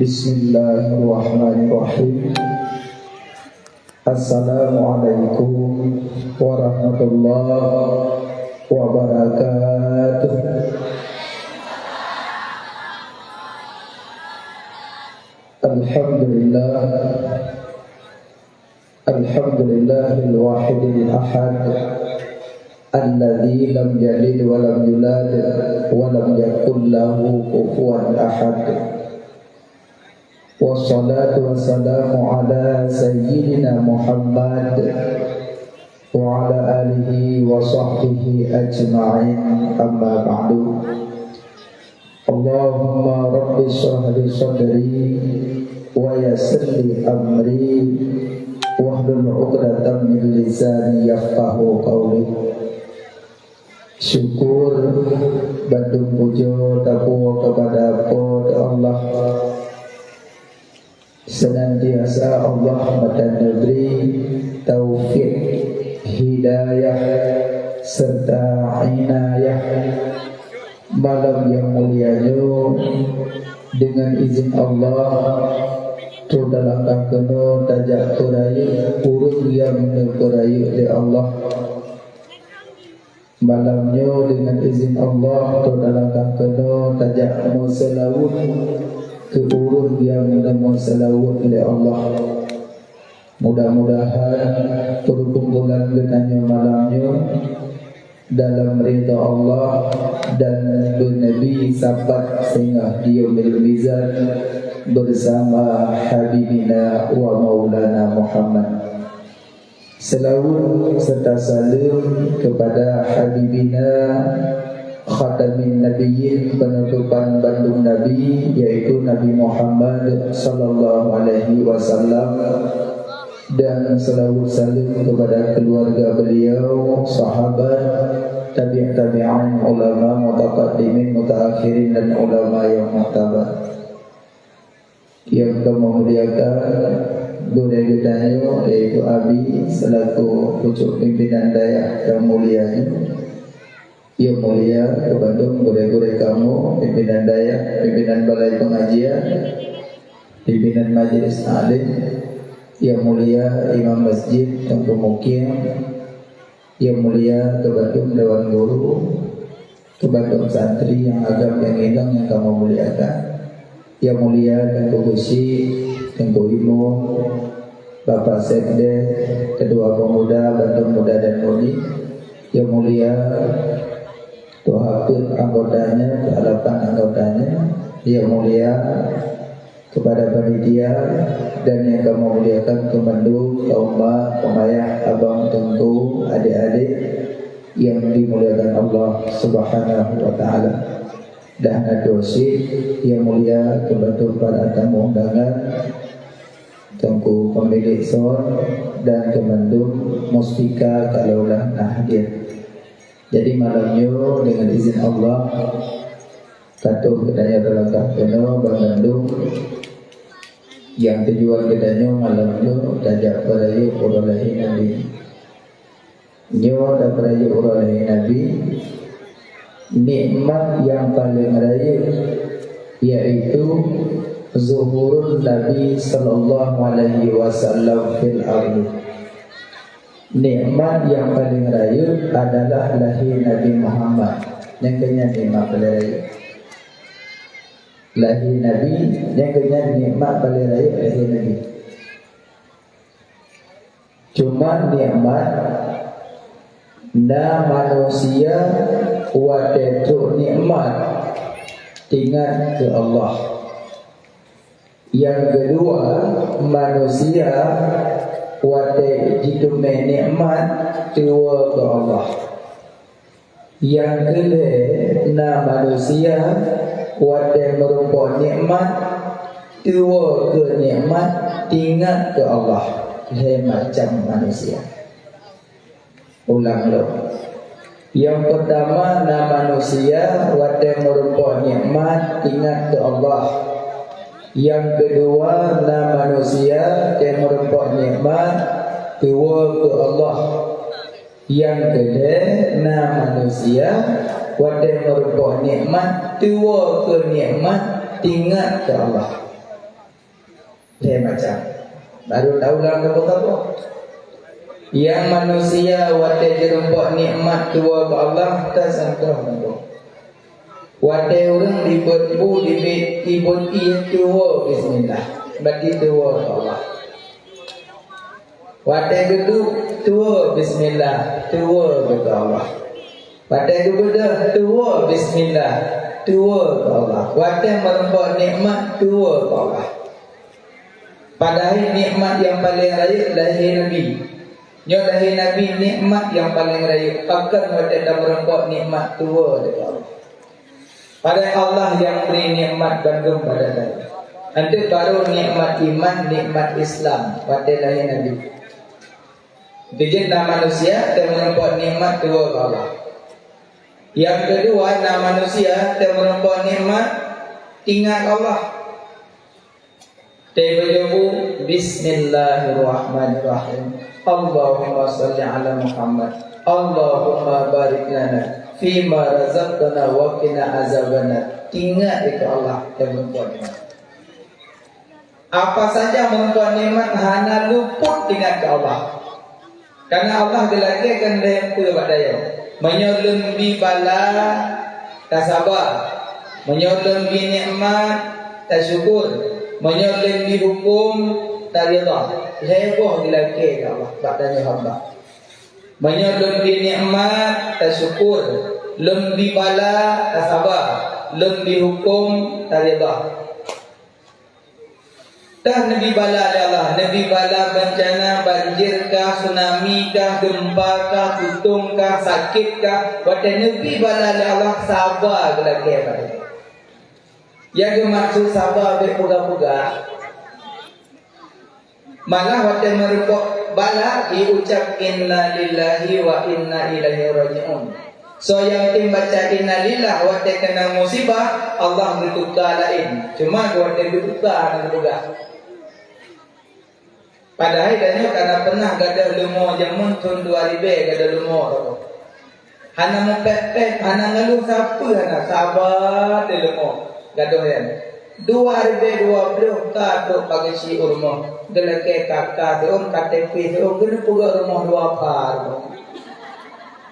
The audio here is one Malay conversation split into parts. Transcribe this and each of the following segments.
Bismillahirrahmanirrahim. Assalamualaikum warahmatullahi wabarakatuh. Alhamdulillah, alhamdulillahil wahidil ahad, alladzi lam yalid wa lam yulad wa lam yakul lahu kufuwan ahad. Wassalatu wassalamu ala sayyidina Muhammad wa ala alihi wa sahbihi ajma'in, amma ba'du. Allahumma rabbi shrah li sadri wa yassir li amri wahlul 'uqdatam min lisani yafqahu qawli. Syukur bandung pujo tapu kepada Allah, senantiasa Allah memberi taufik, hidayah serta inayah malam yang mulianya. Dengan izin Allah tu dalam kena tajak kuraya urut yang kuraya oleh Allah. Malamnya dengan izin Allah tu dalam kena tajak musalawut ke urut yang musalawut oleh Allah. Mudah-mudahan perkumpulan dengannya malamnya dalam ridha Allah dan Nabi sahabat sehingga dia bermizan bersama Habibina wa Maulana Muhammad. Selawat serta salam kepada Habibina Khatamin Nabiyyin, penutupan bandung Nabi, yaitu Nabi Muhammad sallallahu alaihi wasallam, dan selawat salam kepada keluarga beliau, sahabat, tabi'in, ulama, mutaqaddimin, mutaakhirin, dan ulama yang muhtabar. Yang kemuliaan Budaya Gedanyo, yaitu Abi selaku pucuk pimpinan dayak yang mulia ini. Yang mulia ke Bandung, gure-gure kamu, pimpinan dayak, pimpinan balai pengajian, pimpinan majelis alim, yang mulia imam masjid dan pemukim, yang mulia ke Bandung dewan guru, ke Bandung santri yang agam yang hilang yang kamu muliakan, yang mulia dan Gusi, Tengku Imam, Bapak Sekde, kedua pemuda Bandung Muda dan Mudi, yang mulia Tuhan anggotanya, ke-8 anggotanya, yang mulia kepada panitia dan yang kamu muliakan kemandu, kaum pemayah, abang, tengku, adik-adik yang dimuliakan Allah Subhanahu wa taala. Dan adosi yang mulia kebantu para tamu undangan, tengku pemilik son dan kemandu Muspika kalaulah hadir. Jadi malamnya dengan izin Allah katuh kedanya terlengkap kena Bandung yang tujuan kedanya malamnya tajak peraya uralahi Nabi. Nyawa dan peraya uralahi Nabi, nikmat yang paling raya yaitu zuhurul Nabi sallallahu alaihi wasallam fil ardi. Nikmat yang paling raya adalah lahir Nabi Muhammad. Yang kena nikmat paling raya lahir Nabi, yang kena nikmat paling raya lahir Nabi. Cuma nikmat na manusia wadetuk nikmat ingat ke Allah. Yang kedua, manusia wate hidup nikmat tua ke Allah. Yang kedua, na manusia wate merupakan nikmat tua ke nikmat ingat ke Allah. Macam manusia. Ulang lo. Yang pertama, na manusia wate merupakan nikmat ingat ke Allah. Yang kedua, na manusia yang merupakan nikmat tua ke Allah. Yang ketiga, na manusia wate merupakan nikmat tua ke nikmat ingat ke Allah. Dia macam baru tahu lah apa-apa. Yang manusia wate jerempok nikmat tua ke Allah tak sangka nampak. Wate orang dibuat dibut iya tua bismillah. Bagi tua ke Allah. Wate geduk tua bismillah, tua ke Allah. Wate geduk tua bismillah, tua ke Allah. Wate merempok nikmat tua ke Allah. Padahal nikmat yang paling raya lahir Nabi. Nyo lahir Nabi nikmat yang paling raya. Akan wajah merempok nikmat tua dekat Allah. Padahal Allah yang beri nikmat gandum pada saya. Nanti baru nikmat iman, nikmat Islam pada lahir Nabi. Dijadilah manusia dan merempok nikmat tua Allah. Yang kedua, manusia dan merempok nikmat ingat Allah. Tayyibul Bismillahirrahmanirrahim. Allahumma salli ala Muhammad. Allahumma barik lana fima razaqtana wa qina azabannar. Ingat itu Allah yang membuat nikmat. Apa saja membuat nikmat hana luput ingat ke Allah. Karena Allah dilagihkan dengan kuat daya. Menyolong bi bala tak sabar. Menyolong bi nikmat tak syukur. Menyolong di hukum tak rida. Heboh dilaki Allah badanya hamba. Menyolong di nikmat tak syukur, lem di bala tak sabar, lem di hukum tak rida. Dah Nabi bala Allah, Nabi bala bencana banjir kah, tsunami kah, gempa kah, kutung kah, sakit kah, wadah Nabi bala Allah sabar dilaki pada. Yang maksud sabar berpuga-puga. Malah wadah merupuk bala diucap inna lillahi wa inna ilaihi raji'un. So yang tim baca inna lillah wadah kena musibah, Allah bertukar lain. Cuma wadah bertukar dan juga. Padahal danyo karena pernah gada lumo jamun tahun 2000 gada lumo tu. Hana mepet-pet, hana ngeluh siapa hana sabar de lumo. Gaduh yang 2020 tak pagi si rumah gelake kakak tu KTP tu kena puga rumah dua par.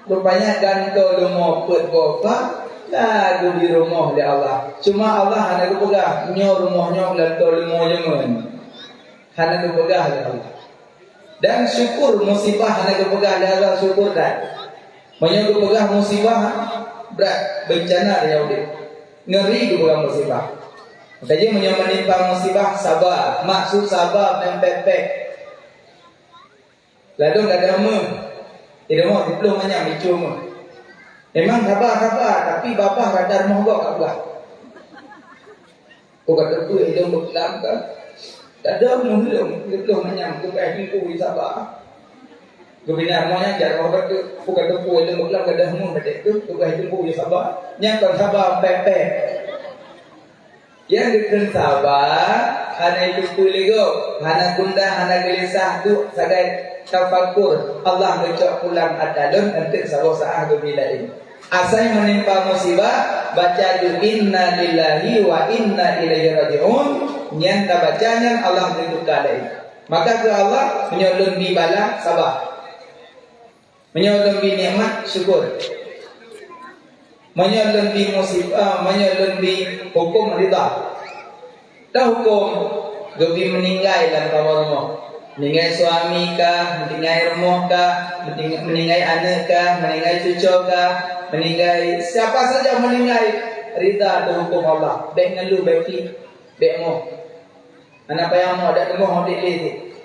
Rupanya ganto rumah put boka lagu di rumah di Allah. Cuma Allah hana puga nyo rumahnya ganto rumah jemun. Hana puga di Allah. Dan syukur musibah hana puga di Allah syukur dah. Menyo puga musibah berat bencana dia udah. Ngeri juga musibah. Jadi menimpa musibah sabar. Maksud sabar mempepek. Lalu ada mu. Tidak mau diplom banyak dicuma. Memang sabar. Tapi bapa radar mohon tak buat. Kau kata tu hidung berkelam kan. Tak ada belum banyak. Kau kata tu sabar. Kau bina semuanya jangan mohon tu. Kau kata tu hidung berkelam tak ada mu. Kau kata tu sabar. Yang sabar mempepek. Yang diken sabar, hana itu kuligo, hana gundah, hana gelisah tu sadai tafakur. Allah ngecok pulang adalun nanti sabar saah gemilain. Asal menimpa musibah, baca du inna lillahi wa inna ilaihi raji'un. Yang tak bacanya Allah bertukar lain. Maka ke Allah menyolong bi bala sabar, menyolong bi nikmat syukur. Menyolong di musibah, menyolong di hukum rida. Dah hukum gobi meninggal dalam rumah. Meninggal suami kah, meninggal rumah kah, meninggal anak kah, meninggal cucu kah, meninggal siapa saja meninggal rida tu hukum Allah. Baik ngelu baik baik mo. Anak payah mo dak temu ho dik leh.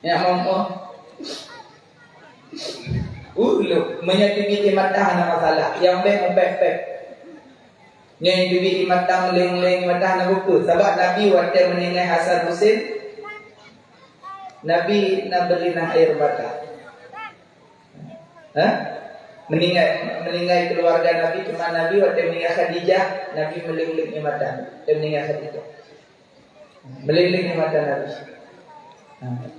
Ya mo. Menyakiti matah na masalah yang baik mempek-pek. Yang bibi matah meleng-leng matah na buku. Sebab Nabi waktu meninggal Hasan Husain, Nabi nak beri nak air mata. Meninggal keluarga Nabi cuma Nabi waktu meninggal Khadijah, Nabi meleng-leng mata. Waktu meninggal Khadijah, meleng-leng mata Nabi.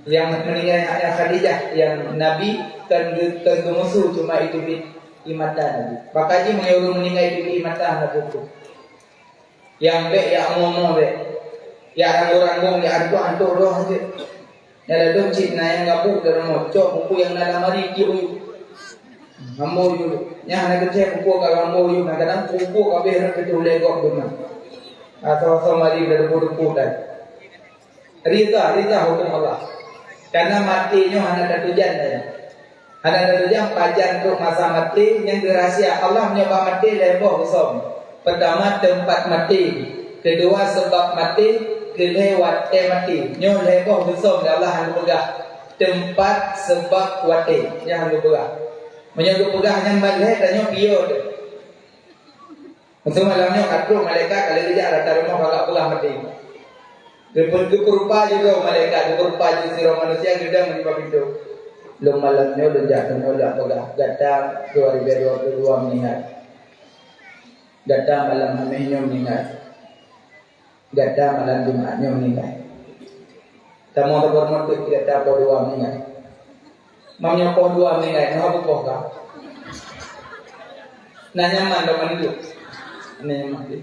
Yang meninggal ayah Khadijah, yang Nabi tergemusuh cuma itu di mata Nabi. Pakainya menyuruh meninggal itu di mata Nabi. Yang baik yang ngomong baik. Ya ranggung-ranggung ya antuk-antuk doang aja. Ya ada cik na yang gabuk dalam mocok buku yang dalam hari kiu. Ambo yu. Nya ana kece buku kalau ambo yu na kadang buku kabeh ra ketu legok duna. Atau mari dari buku dan. Rida hukum Allah. Karena matinya hanya ada tujuan saja. Hanya ada tujuan pajan untuk masa mati yang dirahasia Allah menyoba mati leboh besar. Pertama tempat mati, kedua sebab mati, kelewat mati. Nyo leboh besar Allah hanya pegah tempat sebab mati yang hanya pegah. Menyoba pegah yang balik dan nyo biar. Untuk malamnya katru malaikat kalau dia ada rumah kalau pegah mati. Kerupa juga malaikat, kerupa juga sirah manusia gedang di bab itu. Belum malamnya udah jatuh udah pegah. Datang 2022 meninggal. Datang malam Kamisnya meninggal. Datang malam Jumatnya meninggal. Tamu terhormat itu datang po 2 meninggal. Mamnya po 2 meninggal, kenapa po kah? Nanya man teman itu. Nanya mati.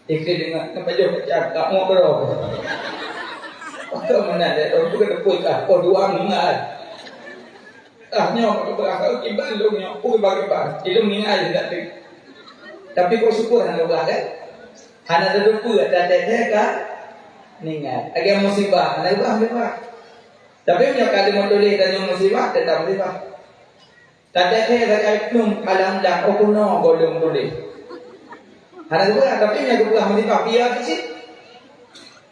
Ikut dengan kepajak kecak, tak mau berapa. Apa mana dia orang tu kena puai kah? Oh 2 meninggal. Nyok berangkat kiban lu nyok puai bagi-bagi. Itu meninggal juga tu. Tapi kau syukur hanya Allah kan? Hanya ada 20 ada kah? Meninggal. Agak musibah, hanya Allah musibah. Tapi punya kali motoleh dan musibah tetap musibah. Tadi ada belum kalam dah okuno golong toleh. Hanya juga tapi nya juga musibah pia kecil.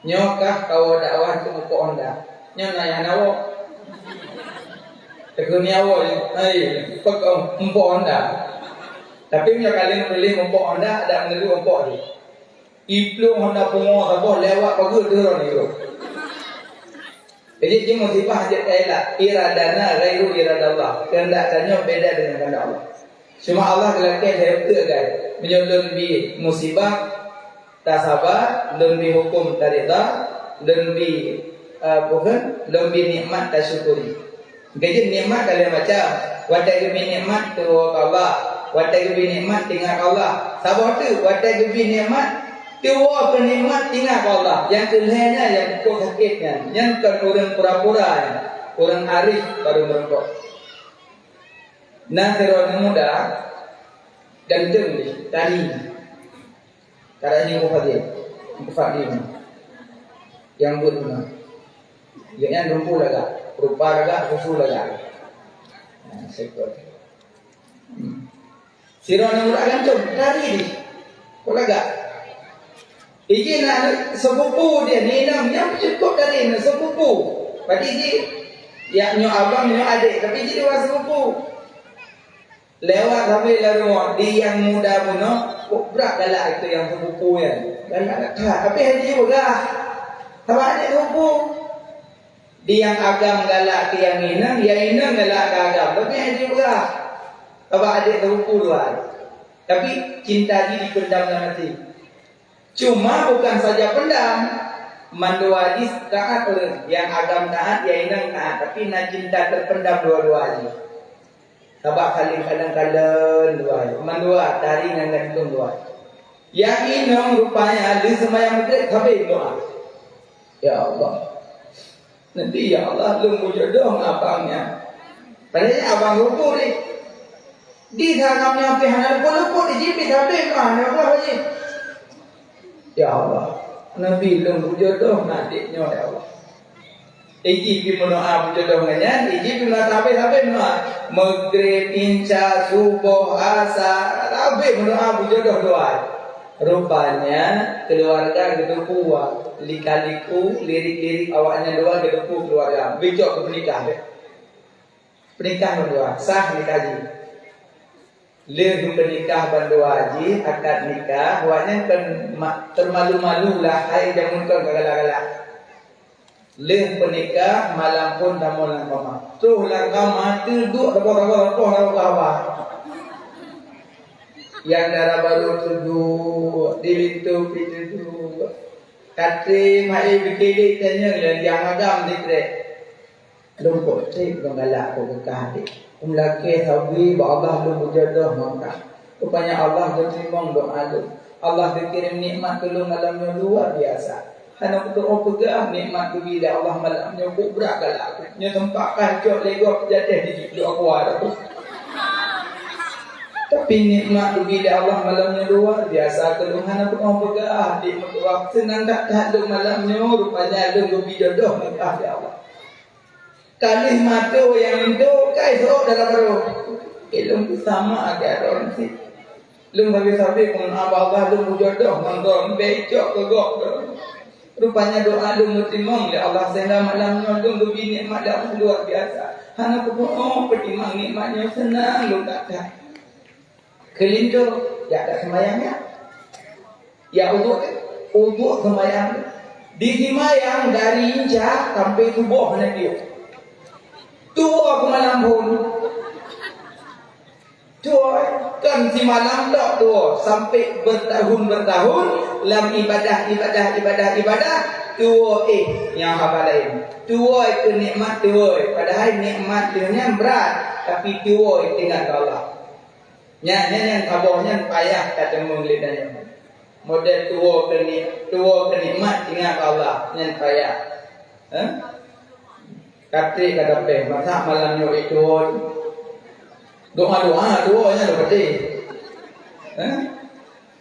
Nyokah kau dakwah tu muka onda. Nyo naya nawo. Tegunia wo, pek muka onda. Tapi punya kali membeli muka onda ada membeli muka ni. Iplu onda pungo sabo lewat bagus turun itu. Jadi dia musibah je ialah iradana ghairu iradallah. Kehendaknya beda dengan kehendak Allah. Cuma Allah gelakkan saya kan. Menyolong bi musibah tak sabar, lebih hukum tak rida, lebih lebih nikmat tak syukuri. Jadi nikmat kalian macam, wadah lebih nikmat tu Allah, wadah lebih nikmat tinggal Allah. Sabar tu, wadah lebih nikmat tu penikmat tinggal Allah. Yang kelihanya, yang kau sakitnya, yang kan orang pura-pura, orang arif baru merokok. Nah orang muda ganteng ni, tadi. Karena ini kufat dia, yang buat mana? Yang rumpu laga, rupa laga, kufu laga. Sekor. Sirah yang udah gantung dari ni, kau laga. Iji nak sepupu dia ni yang cukup dari ni sepupu. Berarti ji, ya nyo abang nyo adik, tapi ji dia sepupu. Lewat sampai lalu di yang muda puno. Berat galak itu yang sepupu ya. Galak tak. Tapi hari juga. Sama adik sepupu. Dia yang agam galak ke yang inang. Yang inang galak ke agam. Tapi hari juga. Sama adik sepupu luar. Tapi cinta ini dipendam dalam hati. Cuma bukan saja pendam. Manduadis taat orang. Yang agam taat, yang inang taat. Tapi nak cinta terpendam dua-duanya. Sebab kadang-kadang dua. Mandua tari dengan gantung dua. Yang ini rupanya di semayang maghrib habis doa. Ya Allah. Nanti ya Allah lu jodoh abangnya. Padahal abang lupa ni. Di dalamnya pihak lupa di jipit habis mana apa lagi. Ya Allah. Nabi lu jodoh adiknya ya Allah. Iji pimonoa jodoh dengan iji pimonoa sampai monoa maghrib insya subuh asa sampai monoa jodoh doa. Rupanya keluarga gitu kuat likaliku lirik-lirik awaknya doa gitu keluarga bijak ke pernikahan berdua sah nikaji leh bernikah berdua haji akad nikah awaknya kan termalu-malu lah hai jangan kan galak-galak. Leh pernikah malam pun dah mula kama. Tu lang kama duduk apa. Yang darah baru duduk di pintu. Katri mai bikin tanya yang agam dikre. Lumpur cik galak ko kekah dik. Laki sawi ba Allah lu jodoh maka. Rupanya Allah terima doa lu. Allah berkirim nikmat ke lu malam yang luar biasa. Hana berdoa pegang nikmat tu bila Allah malamnya kubrak galak. Nya tempat kacau lego jatuh di doa kuat tu. Tapi nikmat tu bila Allah malamnya luar biasa. Kalau hana berdoa pegang di waktu senang tak malamnya rupanya ada lebih jodoh nikmat ya Allah. Kali matu yang itu kai so dalam baru. Ilmu sama ada orang sih. Lung bagi-bagi pun abah lung jodoh nonton becok kegok. Rupanya doa lu mutimang ya Allah sehingga malamnya lu lebih nikmat dan luar biasa. Hanya berdoa petimang nikmatnya senang lu tak ada. Kelinto ya ada semayangnya. Ya uduk semayang. Di semayang dari injak sampai tubuh mana dia. Tua aku malam pun. Tua kan si malam tak tua sampai bertahun-bertahun dalam ibadah tua yang apa lain. Tua itu nikmat tua, padahal nikmat dia berat tapi tua ingat Allah. Yang abahnya payah kata menglidahnya. Model tua ke nikmat ingat Allah yang payah. Kata masa malamnya itu doa-nya berarti.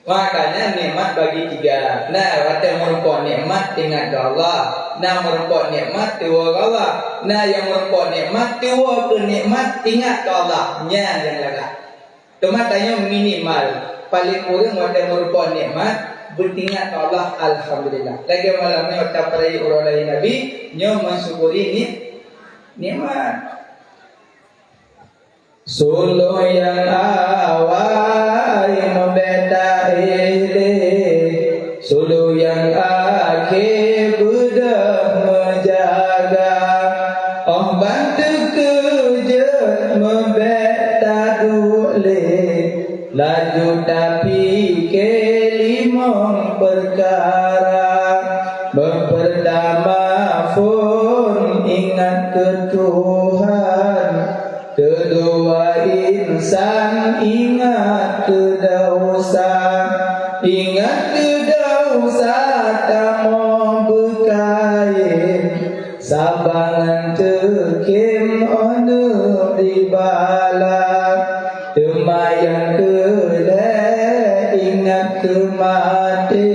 Makanya nikmat bagi tiga. Nah, kata merupakan nikmat ingat ke Allah. Nah, merupakan nikmat tua ke Allah. Nah, yang merupakan nikmat tua ke nikmat ingat ke Allah. Nya yang laga. Cuma tanya minimal. Paling kurang kata merupakan nikmat beringat ke Allah. Alhamdulillah. Lagi malamnya kita perai orang lain Nabi. Nyo mensyukuri nikmat. Suluh yang awal membeta ele, suluh yang akhir bedah menjaga. Oh bantu kerja membeta dule, laju tapi kelimang perkara. Pertama pun ingat ke Tuhan. Kedua insan ingat ke dosa. Ingat ke dosa tak mau berkain. Sabangan tekim onu dibala. Temayang ke le ingat ke mati.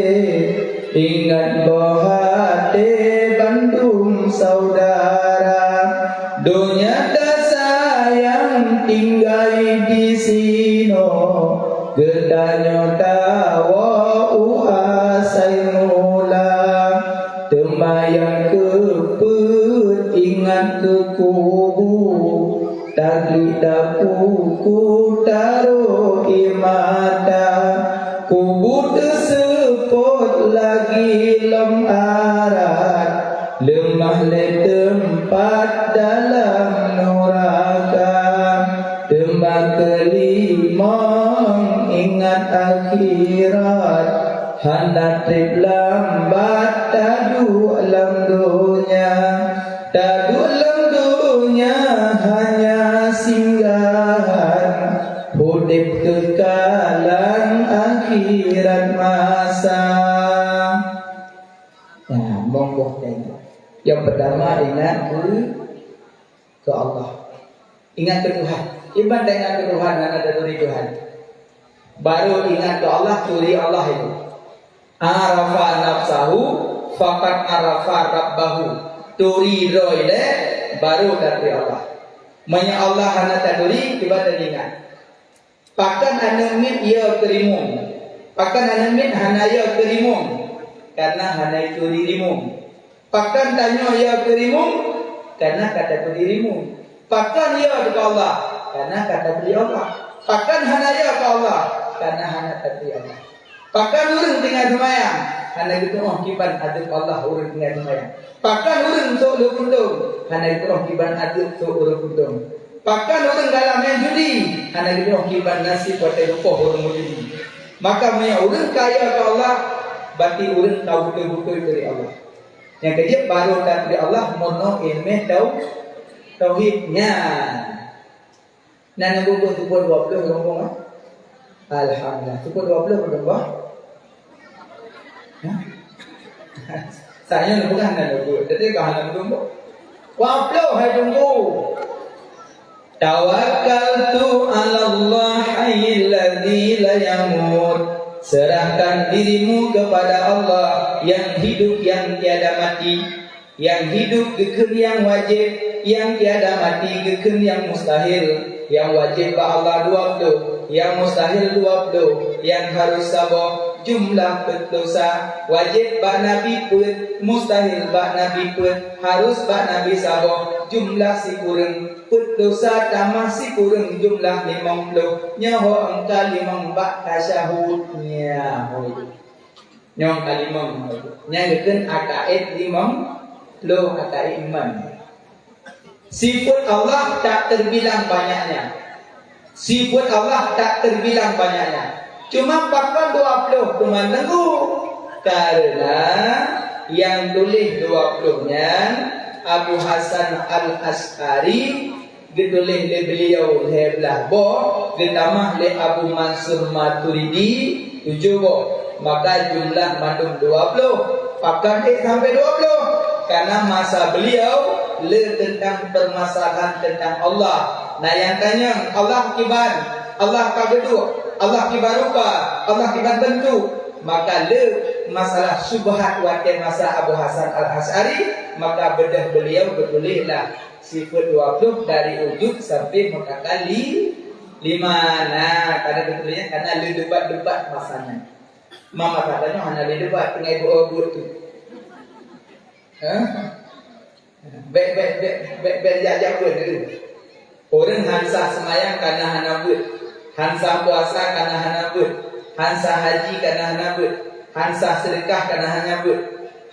Ingat bohate Bandung saudara. Dunia yang tinggal di sino gedanya tawa uasai mula. Temayang keput ingat ke kubu. Tagli dapuku taruh imata. Kubu tersebut lagi lem arat. Lemah le tempat dalam neraka. Demak kelima ingat akhirat. Hendak trip lambat tadu alam dunia. Tadu alam dunia hanya singgahan. Hudip kekalan akhirat masa. Nah, monggo tengok. Yang pertama ingat ke Allah. Ingat ke Tuhan. Ibadah ingat ke Tuhan dan ada turi Tuhan. Baru ingat ke Allah, turi Allah itu. Arafa nafsahu faqad arafa rabbahu. Turi roile baru dari Allah. Manya Allah hana taduri ibadah ingat. Pakan anamin ia kerimum. Pakan anamin hana ia kerimum. Karena hana itu dirimu. Pakan tanya ya dirimu karena kata itu dirimu. Pakan ya ke Allah karena kata beli Allah. Pakan hana ya ke Allah karena hana kata Allah. Pakan urang tinggal semayang hana itu kiban aduk Allah urang tinggal semayang. Pakan urang untuk lu kuntung hana itu kiban aduk untuk urang kuntung. Pakan urang dalam main judi hana itu kiban nasib buat lupa urang judi. Maka punya urang kaya ke Allah berarti urang tahu betul-betul dari Allah. Yang kedua baru dari Allah mono ilmu tauhidnya. Nah nunggu tu pun 20 ngomong. Alhamdulillah. Tu pun 20 berapa? Saya nak bukan nak tunggu. Jadi kau nak tunggu. Waplo hai tunggu. Tawakkaltu 'ala Allah alladzi la yamut. Serahkan dirimu kepada Allah yang hidup yang tiada mati, yang hidup kekal yang wajib, yang tiada mati kekal yang mustahil. Yang wajib ba Allah 20, yang mustahil 20, yang harus sabar jumlah berdosa. Wajib ba Nabi pun, mustahil ba Nabi pun, harus ba Nabi sabar jumlah si kurang. Berdosa tambah si kurang jumlah 50. Nyaho angka 5 ba tasyahudnya. Nyong kalimam nyangekeun akaid 50 akaid iman. Sifat Allah tak terbilang banyaknya. Sifat Allah tak terbilang banyaknya. Cuma pakai 20 cuma tunggu. Karena yang tulis 20-nya Abu Hasan Al-Asy'ari, ditulis oleh beliau Heblah Bo, ditambah oleh Abu Mansur Maturidi 7 Bo. Maka jumlah mandum 20. Pakai sampai 20. Karena masa beliau tentang permasalahan tentang Allah. Nah yang tanya Allah kibar, Allah kageduk, Allah kibar rupa, Allah kibar bentuk. Maka masalah syubhat wakil masa Abu Hasan Al-Asy'ari, maka bedah beliau betulihlah sifat 20 dari wujud sampai muka kali 5. Nah karena betulnya karena debat-debat masanya. Mama katanya hanya debat dengan ibu-ibu tu. Jajak pun itu. Orang hansa semayang karena hana but, hansa puasa karena hana but, hansa haji karena hana but, hansa sedekah karena hana but,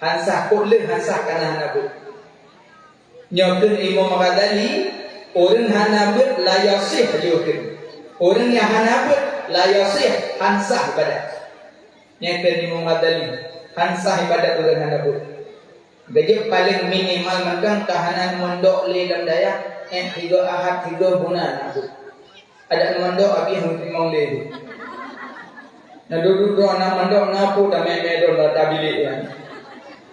hansa kulih hansa karena hana but. Nyokun Imam Ghazali, orang hana but la yasih jokun. Orang yang hana but la yasih hansa ibadat. Nyokun Imam Ghazali, hansa ibadat orang hana but. Gaji paling minimal makan tahanan mondok le dalam daya 3 ahad 3 bulan aku. Ada mondok abi hang timong le. Nah duduk anak mondok ngapu ta medo la tabili ya.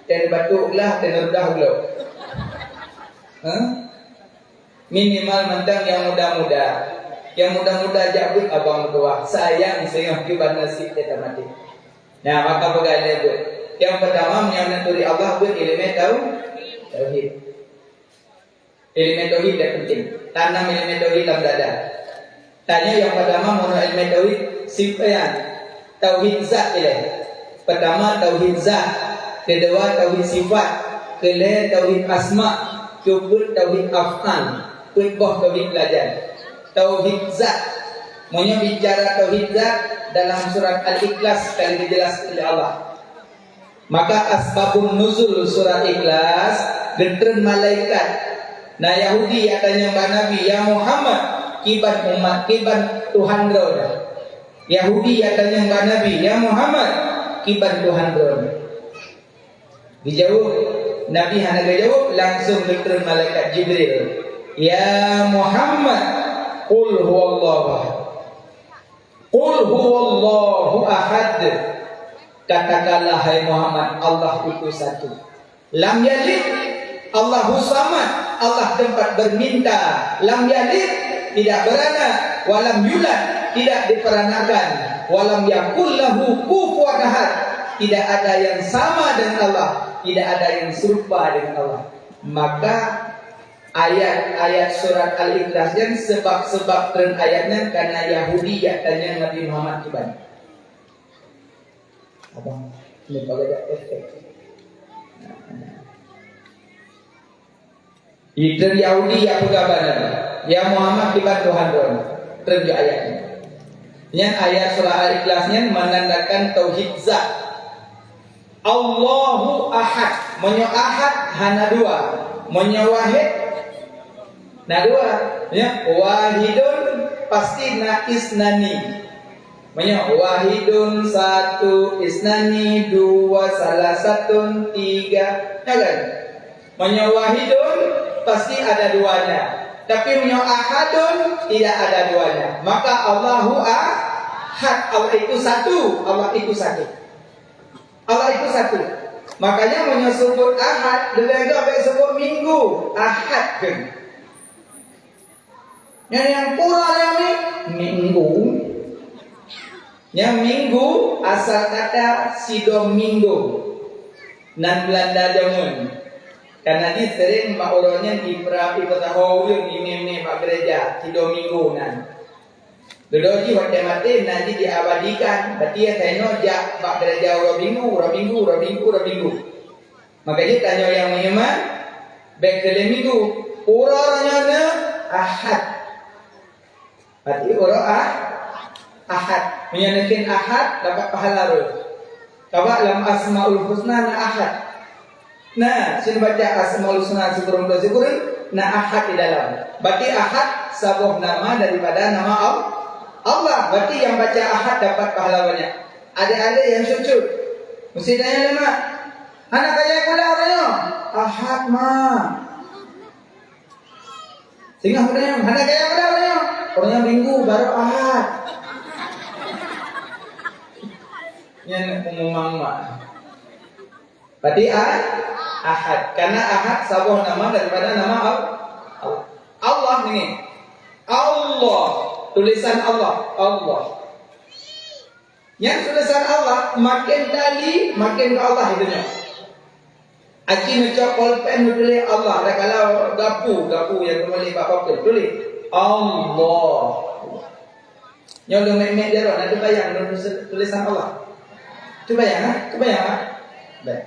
Ten batuklah ten udah lo. Minimal mentang yang muda-muda. Yang muda-muda jabut abang tua. Sayang sayang kibar nasib kita mati. Nah maka pegawai itu. Yang pertama menyambut Allah berilmu tauhid. Ilmu tauhid yang penting. Tanam ilmu tauhid dalam dada. Tanya yang pertama mau ilmu tauhid sifat tauhid zat ilaih. Pertama tauhid zat, kedua tauhid sifat, ketiga tauhid asma, keempat tauhid af'al, keempat tauhid belajar. Tauhid zat. Maunya bicara tauhid zat dalam surat Al-Ikhlas kali dijelaskan oleh Allah. Maka asbabun nuzul surat Ikhlas gentren malaikat. Nah Yahudi katanya Mbak Nabi, ya Muhammad kiban umat kiban Tuhan roda. Yahudi katanya Mbak Nabi, ya Muhammad kiban Tuhan roda. Dijawab Nabi hana dijawab langsung gentren malaikat Jibril. Ya Muhammad qul huwallahu ahad. Qul huwallahu ahad. Katakanlah hai Muhammad, Allah itu satu. Lam yalid, Allahu samad, Allah tempat berminta. Lam yalid, tidak beranak. Walam yulad, tidak diperanakan. Walam yakul lahu kufuwan ahad, tidak ada yang sama dengan Allah, tidak ada yang serupa dengan Allah. Maka ayat-ayat surat Al-Ikhlas yang sebab-sebab dan ayatnya karena Yahudi katanya Nabi Muhammad kiban. Abang, ini kalau ada efek. Itu Yahudi yang pegabaran. Ya Muhammad kibat Tuhan Tuhan. Terjadi ayatnya. Yang ayat surah Al-Ikhlasnya menandakan tauhid zat. Allahu ahad. Menyo ahad hana dua. Menyo wahid na dua. Ya, wahidun pasti na isnani. Banyak wahidun satu, isnani dua, salah satu tiga, ya kan? Banyak wahidun pasti ada duanya, tapi banyak ahadun tidak ada duanya. Maka Allahu ahad, Allah itu satu, Allah itu satu, Allah itu satu. Makanya menyebut Ahad lebih agak sebut minggu. Ahad kan. Yang pura yang ni minggu. Yang minggu asal kata sidominggo. Nan Belanda jamun. Karena ni sering mak orangnya ipatahu yang ini mak gereja sidominggo nan. Gedoji waktu mati nanti diabadikan. Berarti ya tanya jak mak gereja orang minggu. Makanya tanya yang menyeman baik dalam minggu. Orangnya na Ahad. Berarti orang Ahad. Menyanakan Ahad dapat pahala roh. Kawak dalam Asmaul Husna na Ahad. Nah, sini baca Asmaul Husna syukurun. Na Ahad di dalam. Berarti Ahad sebuah nama daripada nama Allah. Berarti yang baca Ahad dapat pahala banyak. Ada yang sujud. Mesti tanya lama. Anak kaya pula orangnya. Ahad mah. Sehingga orangnya. Anak kaya pula orangnya. Orangnya minggu baru Ahad. Yang umumang mah. Berarti Ahad. Karena Ahad sebuah nama daripada nama Allah. Allah ni. Allah. Tulisan Allah. Yang tulisan Allah makin tali makin ke Allah hidupnya. Aji macam polpen tulis Allah. Dah kalau gapu yang kembali apa tulis Allah. Yang udah mek dia orang ada bayang tulisan Allah. Cuba bayang Baik.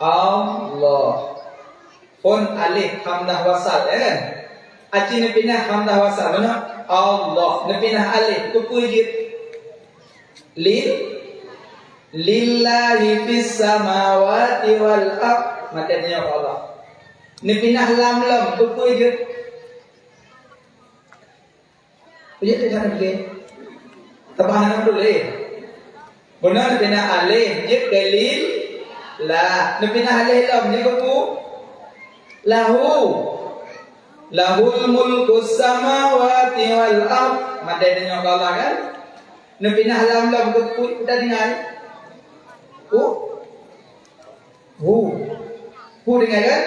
Allah. Pun alif hamzah wasal kan? Aji ni pindah hamzah wasal mana? Allah. Ni pindah alif kupujit. Lillahi fis samawati wal ard. Matanya Allah. Ni pindah lam kupujit. Pujit dia sana pergi. Tabahan dulu benar bina alif jib dalil la bina alif lam ni ku lahul mulku samawati wal ard madanya Allah kan bina lam ku kita dengar dengar kan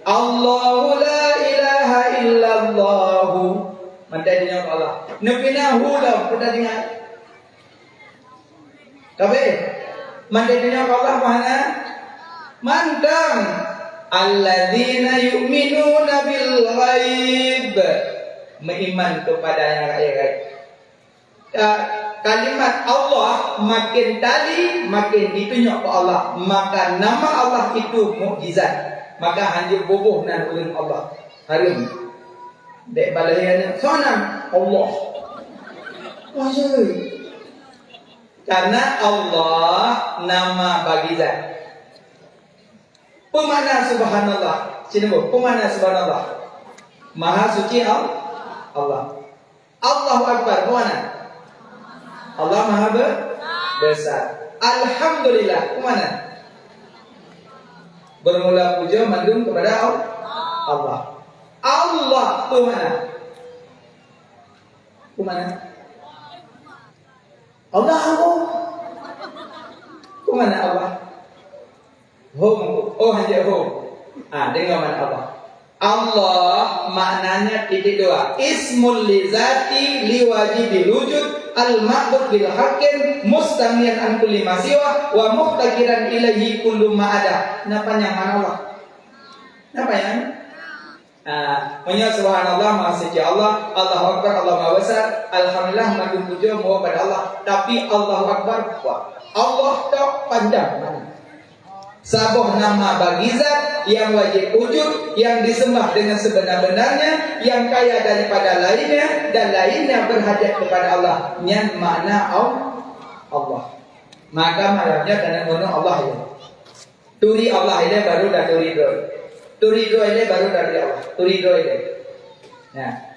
Allahu la ilaha illallah madanya Allah bina lam kita dengar. Tapi mandainya Allah mana? Mandang alladzina yu'minuna bil ghaib. Beriman kepada yang gaib. Kalimat Allah makin tali makin ditunjuk ke Allah. Maka nama Allah itu mukjizat. Maka hanya bubuh nan ulun Allah. Harum. Dek balaian sonam Allah. Wajib. Karena Allah nama bagi zat. Pemana subhanallah. Sini bu, pemana subhanallah. Maha suci Allah. Allahu Akbar. Pemana? Allah maha besar. Alhamdulillah. Pemana? Bermula puja mandung kepada Allah. Allah Tuhan. Pemana? Allah. Kemana Allah? Hanya dengan mana Allah? Allah maknanya titik dua. Ismul lizati liwajibil wujud al-ma'bud bil hakim mustamiyan an kulli ma siwa wa muhtakiran ilaihi kullu ma ada. Napanya mana Allah? Napanya? Punya subhanallah maha suci Allah, Allahu Akbar, Allah maha besar, alhamdulillah maha puja mohon pada Allah. Tapi Allahu Akbar, Allah tak panjang. Sebuah nama bagi zat yang wajib wujud, yang disembah dengan sebenar-benarnya, yang kaya daripada lainnya dan lainnya berhajat kepada Allah. Yang makna Allah. Maka malamnya kena guna Allah ya. Turi Allah ini baru dah turi doi. Turido ini baru dari Allah. Turido ini. Nah.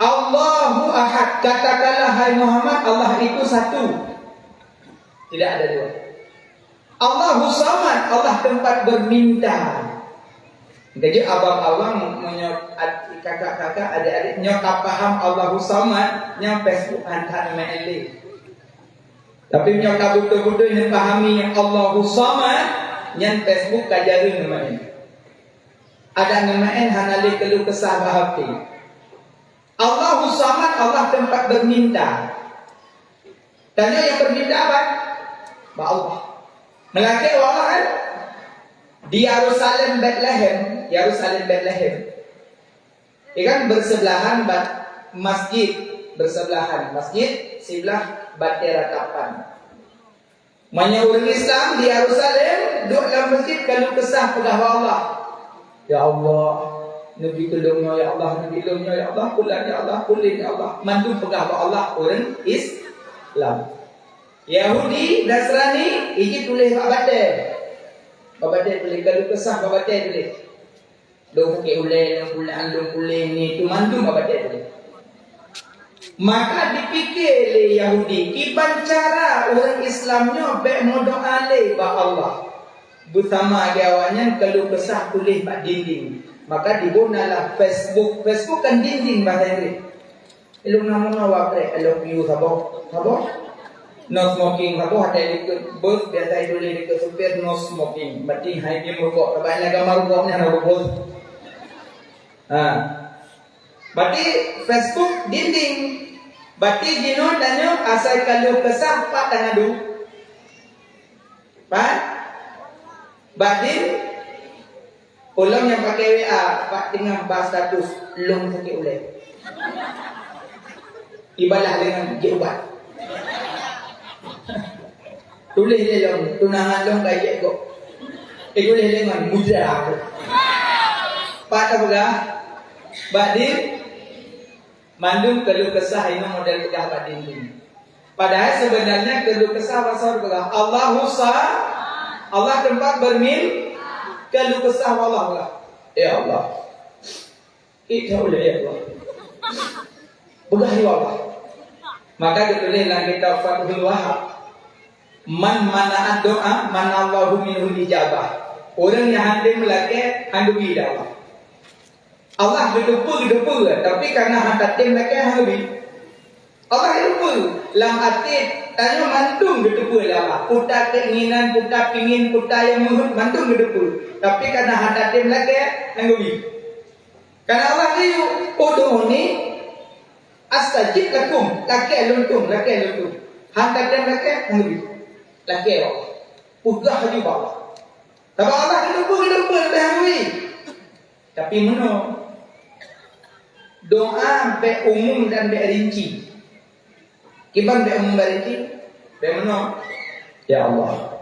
Allahu Ahad. Katakanlah hai Muhammad, Allah itu satu. Tidak ada dua. Allahu Samad. Allah tempat berminta. Jadi abang-abang kakak-kakak, adik-adik nyokap paham Allahu Samad, yang Facebook hantar mail. Tapi punya betul-betul yang pahami yang Allahu Samad, yang Facebook kajarin namanya. Ada namanya hanali keluh kesah bahati. Allahu Samad, Allah tempat berminta. Tanya yang berminta apa? Ba Allah. Melaki Allah kan? Di Yerusalem Bethlehem, ikan bersebelahan masjid, masjid sebelah batu ratapan. Manya orang Islam di Yerusalem duduk dalam masjid kalau kesah pedah Allah. Ya Allah, Nabi tolongnya ya Allah, Nabi tolongnya ya Allah, kulan ya Allah, kulin ya Allah. Mandu pedah Allah orang Islam. Yahudi, Nasrani, ini tulis babat boleh kalau kesah babat boleh. Dong ke ulai, dong kulin ni tu mandu babat boleh. Maka dipikir oleh Yahudi, kiban cara orang Islamnya baik modal alih ba Allah. Bersama dia awaknya kalau kesah tulis kat dinding. Maka dibunalah Facebook. Facebook kan dinding bahasa Inggeris. Ilmu nama wapre, I love you sabo. No smoking sabo ada ikut bos biasa itu le ikut supir no smoking. Berarti hai dia merokok. Banyak gambar rokoknya nak bos. Berarti Facebook dinding. Berarti gino danyo asal kalau kesah pak tangadu. Pak Badin ulang yang pakai WA pak dengan bahas status long sakit ulai. Ibalah dengan jebat. Tulis dia long tunangan long kayak kok. Tulis dengan mudra aku. Pak tak pegah. Badin mandung keluh kesah ini model pegah badin ini. Padahal sebenarnya keluh kesah pasal pegah Allahu Samad. Allah tempat keluh kesah Allah. Ya Allah. Kita oleh ya Allah. Pegah ya Allah. Maka ditulis dalam kitab Fathul Wahab. Man mana'ad doa manallahu minhu ijabah. Orang yang hendak melaki handuki Allah. Allah gedepu tapi karena hendak tim melaki handuki. Allah gedepu lam arti tanya mantung gedepu Allah. Puta keinginan, puta pingin, puta yang muhut mantung gedepu. Tapi karena hendak tim melaki handuki. Karena Allah riu podo ni astajib lakum laki luntung. Hendak tim melaki handuki. Laki Allah. Udah haji Allah. Tapi Allah hidup lebih. Tapi mana? Doa be umum dan be rinci. Kiban be umum be rinci. Be mana? Ya Allah.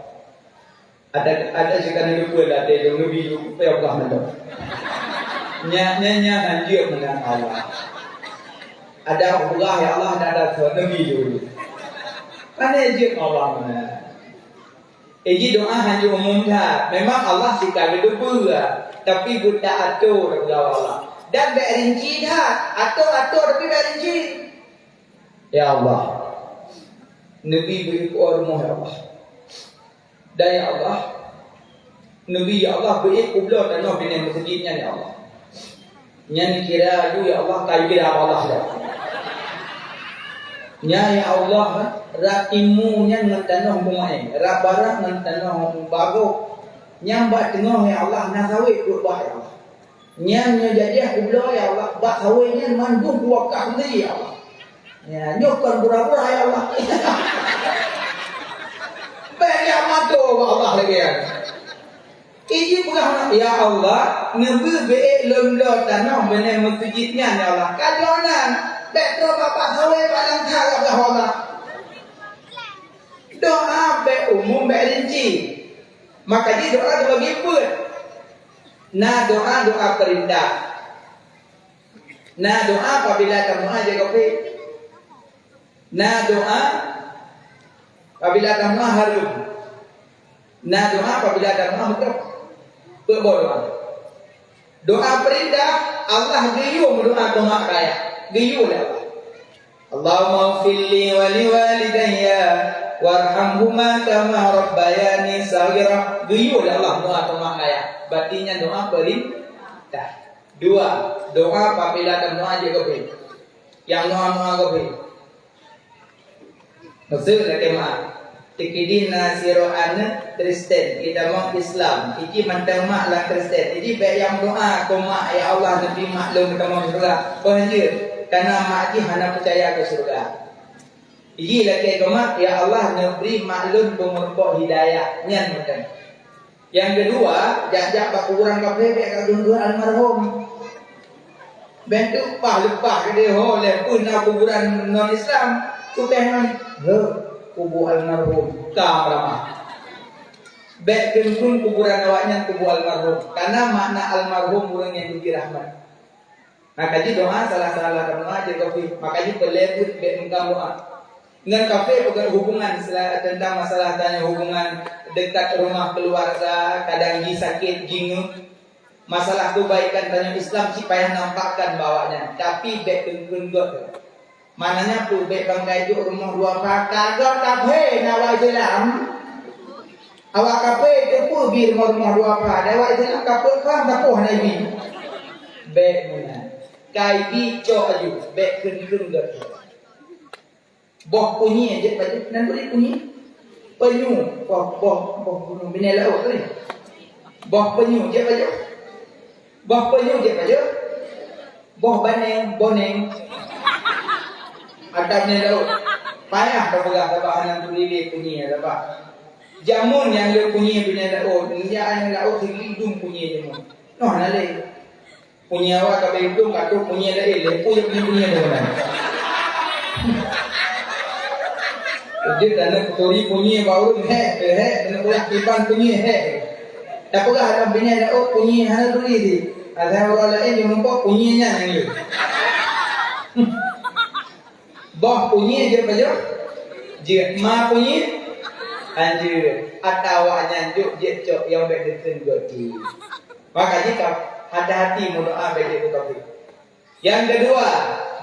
Ada juga hidup ada yang lebih hidup ya Allah mana? Nya anjir dengan Allah. Ada Allah ya Allah ada Nabi dulu. Mana anjir Allah mana? Ini doa hanya umum dah. Memang Allah sikap itu pula. Tapi buta atur kepada Allah. Dan berinci dah. Atur tapi berinci. Ya Allah. Nabi beri rumah ya Allah. Dan ya Allah. Nabi ya Allah beri kubla tanah bina masjidnya ya Allah. Yang kira tu ya Allah kayu kira Allah dah. Ya Allah. Rakimunya dengan tanah bungai, rabarang dengan tanah bago, nyambat tengah ya Allah nasawit berubah ya Allah. Nyanya jadi kubla ya Allah, bak sawitnya mandung wakah ni ya Allah. Ya nyokkan pura-pura ya Allah. Banyak matu Allah lagi ya. Iji bukan ya Allah, nabi be lomlo tanah benar masjidnya ya Allah. Kadonan, betul bapak sawit balang thar ya Allah. Doa be umum be rinci. Maka dia doa bagi pun. Nah doa perintah. Nah doa apabila kamu aja kopi. Nah doa apabila kamu harum. Nah doa apabila kamu betul. Berdoa. Doa perintah Allah gayung doa kaya. Gayung Allah. Allahumma fili wali walidayya warhamhuma kama rabbayani saghira. Guyur Allah doa kaya. Batinya doa perintah. Dua, doa apabila doa aja kopi. Yang doa kopi. Maksud nak kemah. Tikidina siro'ana Kristen, kita mau Islam. Iki mantang mak lah Kristen. Jadi baik yang doa ko mak ya Allah Nabi maklum kita mau surga. Bahaya. Karena mak iki hana percaya ke surga. Iki lagi ko mak ya Allah Nabi maklum pemurpok hidayah. Nyan mantang. Yang kedua, jajak bakuran kafe baik kadun almarhum. Bentuk lupa ke dia oleh pun kuburan non Islam. Kupengan. Kubu almarhum kamrama. Baik pun kuburan awaknya kubu almarhum. Karena makna almarhum orang yang diberi rahmat. Makanya doa salah-salah doa je kafe. Makanya pelebut baik engkau doa. Dengan kafe bukan hubungan tentang masalah tanya hubungan dekat rumah keluarga, kadang sakit jingu. Masalah kebaikan tanya Islam si payah nampakkan bawanya. Tapi baik pun mananya tu baik bangkai juk rumah dua pakar kagak kafe nawai Islam. Awak kafe tu pun bir rumah dua pakar. Awak Islam kafe kan tapoh nabi. Baik mana. Kai bi cok aju baik kun got. Boh punyi je baju nan boleh punyi. Penyu boh gunung bina laut ni. Boh penyu je baju. Boh penyu je baju. Boh boneng. Adabnya laut. Payah berpegang dapat anak berdiri punyi dapat. Jamun yang dia punyi bina laut. Dia anak laut hidung punyi jamun. No nale. Punyi awak kabel hidung katu punyi lain. Lepu je punyi dengan. Jadi dana kotori punyi baru dana kuliah kipan punyi tak pernah ada bina laut punyi hana berdiri. Ada orang lain yang nampak punyinya yang ni. Boh punyi je baju. Je ma punyi anjir atau anjuk je cok yang berdeken goti. Makanya kau hati-hati berdoa bagi itu topik. Yang kedua,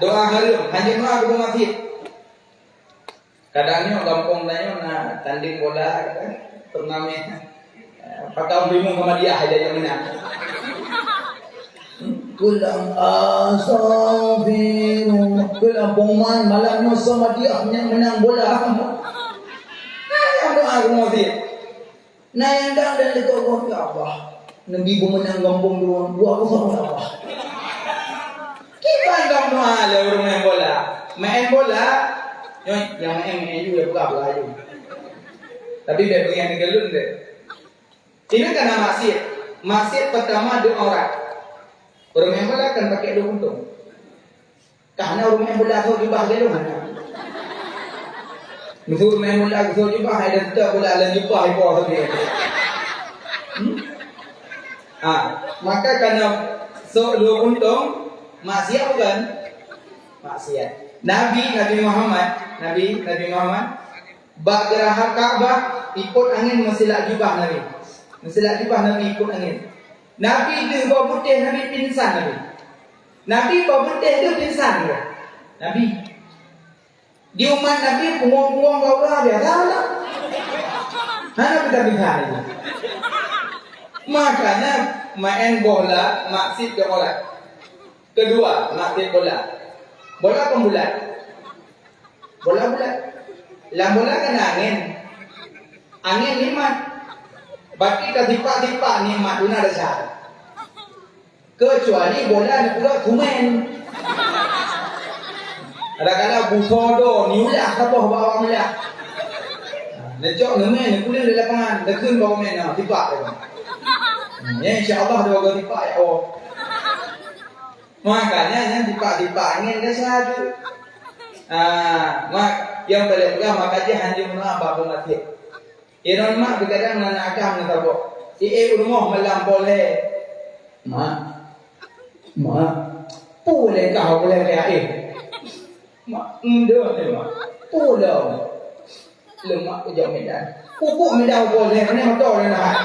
doa harum hanya doa ke masjid. Kadangnya kampung tanya nak tanding bola kan turnamen patau bingung sama dia aja yang menang. Kulang asafiru kulang pemain malam sama dia yang menang bola. Yang doa ke masjid. Nah yang dah dan lekok ke apa? Nabi pemenang kampung dua kosong apa? Kita yang doa le orang main bola. Main bola yang main juga buka aja. Tapi dia yang digelun deh. Ini karena maksiat pertama dua orang. Orang main bola kan pakai dua untung. Karena orang main bola tu jubah gelung mana? Misal main bola tu jubah ada tak bola lain jubah ibu tu dia. Maka karena dua untung maksiat bukan? Maksiat. Nabi Muhammad bak gerah Ka'bah ikut angin mesilat jubah Nabi. Mesilat jubah Nabi ikut angin. Nabi dia bawa putih Nabi pingsan Nabi bawa putih dia pingsan dia. Nabi di umat Nabi penguang-penguang kau biasa lah. Mana kita pingsan ini? Makanya main bola maksud ke bola. Kedua maksud bola. Bola pembulat. Bola bulat. Lam bola kan angin. Angin nikmat. Bagi ketipak-tipak nikmat guna dasar. Kecuali bola ni pula tumen. Kadang-kadang busodo niulah sabah bawa mulah. Necok nemen kuliah di lapangan, dekun bawa men tipak tu. Ya insya-Allah dua kali tipak ya Allah. Makanya yang tipak-tipak angin dia satu. Mak yang paling mudah makanya hanya menang babu mati. Iron mak berkadang nak akam nak tabok. Rumah malam boleh. Mak boleh kau boleh kayak mak mak boleh. Lemak kejam medan. Pupuk medan boleh mana motor nak.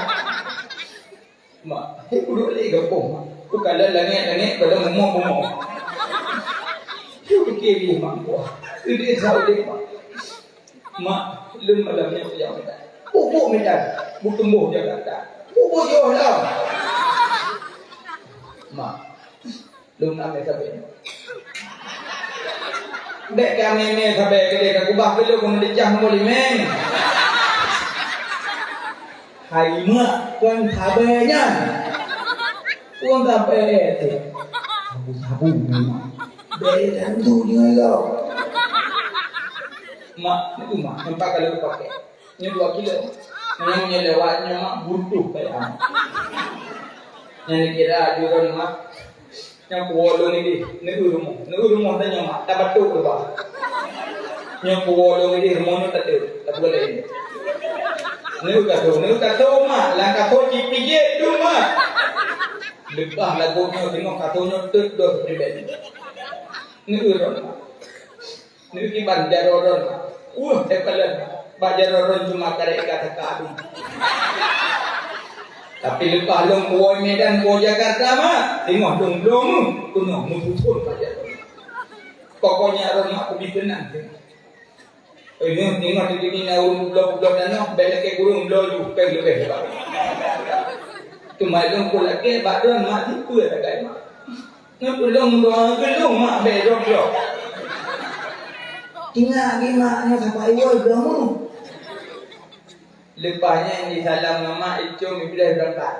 Mak duduk lagi kampung. Bukan langit-langit pada ngomong-ngomong. Fikir dia mak buah. Dia tahu dia mak. Mak lem malamnya kejam medan. Pupuk medan. Bertumbuh Jakarta. Pupuk jauh lah. Mak lem nak sampai. Dek kami ni sampai ke dia kubah beliau pun dijah boleh men. Hai mak kan tabenya. Uang tabe tu. Sabu mak. Bedan tu dia kau. Mak itu mak nampak kalau pakai. Ini 2 kilo. Yang lewatnya mak butuh kayak apa. Yang kira jual mak. Yang kuolong ini rumah tanya mak dapat tu ke bah. Yang kuolong ini rumahnya tak boleh ini. Ni kata mak, lah kata cipijit tu mak. Lepas lagunya tengok katanya terdos pribadi. Ni orang. Ni kiban jaroron. Ekalan bajaroron cuma karek kata kadu. Tapi lepas long kuoi Medan kuoi Jakarta mah, tengok dong kuno mutul bajaroron. Pokoknya orang mak kubi tenang. Ini tengok di sini naun blok-blok nano, bela ke burung blok juga lebih. Cuma long pula ke badan mak itu ada kai mak. Nak long doang gelung mak blok. Tinggal gimana sampai iwal kamu. Lepasnya yang disalam nama itu bila berangkat.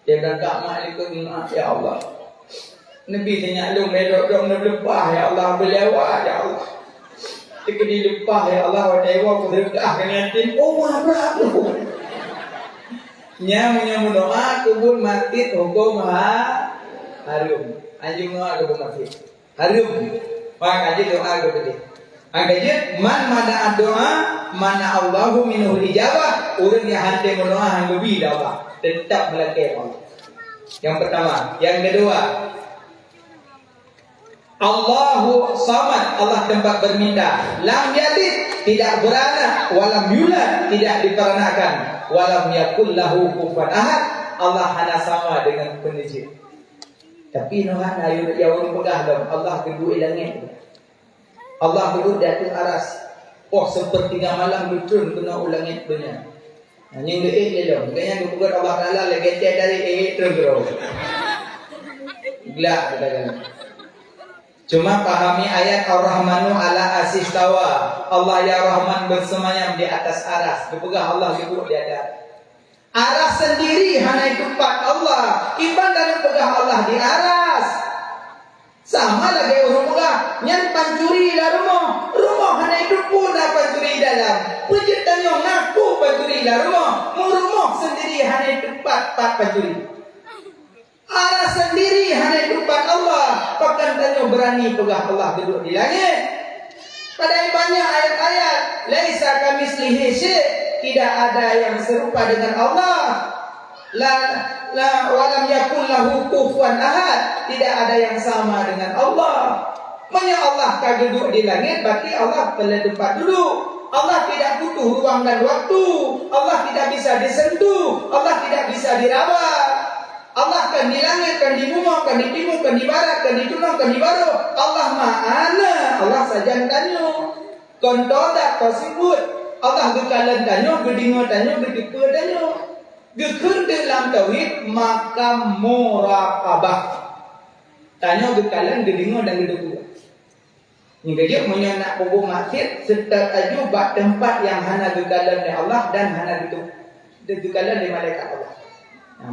Dia berangkat mak ikut mak ya Allah. Nabi tanya long dong lepas ya Allah berlewat ya Allah. Jika dilupa ya Allah wadewa berkah dengan tin berapa nya menyambut doa kubur mati hukum harum anjing doa kubur mati harum maka aja doa kepada angkanya mana doa mana Allahu minhu ijabah orang yang hati mendoa yang lebih dakwah tetap melakukan Allah. Yang pertama, yang kedua Allahu samad, Allah tempat berminta. Lam yalid, tidak beranak. Walam yulad, tidak diperanakan. Walam yakul lahu kufuwan ahad. Allah hanya sama dengan penijil. Tapi nuhan ayat yang orang pegah dong. Allah kedua langit. Allah duduk di atas aras. Sepertiga malam betul kena ulangit punya. Yang dia dong. Kayaknya bukan Allah Taala lagi dari terus. Gila kata-kata. Cuma pahami ayat Ar-Rahmanu ala asistawa. Allah ya Rahman bersemayam di atas aras. Dipegang Allah duduk di atas. Aras sendiri hanya tempat Allah. Iban dalam pegang Allah di aras. Sama lagi orang pegang. Yang pancuri dalam rumah. Rumah hanya itu pun dah pancuri dalam. Pujit tanya ngaku pancuri dalam rumah. Rumah sendiri hanya tempat pancuri. Allah sendiri hanya tempat Allah. Bahkan tanya berani pegang Allah duduk di langit. Pada banyak ayat-ayat. Laisa kamitslihi syai'. Tidak ada yang serupa dengan Allah. Walam yakul lahu kufuwan ahad. Tidak ada yang sama dengan Allah. Maknanya Allah kan duduk di langit. Berarti Allah pada tempat duduk. Allah tidak butuh ruang dan waktu. Allah tidak bisa disentuh. Allah tidak bisa dirawat. Allah kan di langit, kan di bumi, kan di timur, kan di barat, kan di tengah, kan di barat. Allah ma'ana. Allah saja tanya. Kontor tak tersebut. Allah gekalan tanya, gedinga tanya, gedipa tanya. Gekun dalam tauhid, maka muraqabah. Tanya gekalan, gedinga dan gedipa. Ini dia menyenak kubur masjid, serta tajuk bak tempat yang hanya gekalan dari Allah dan hanya gekalan dari malaikat Allah.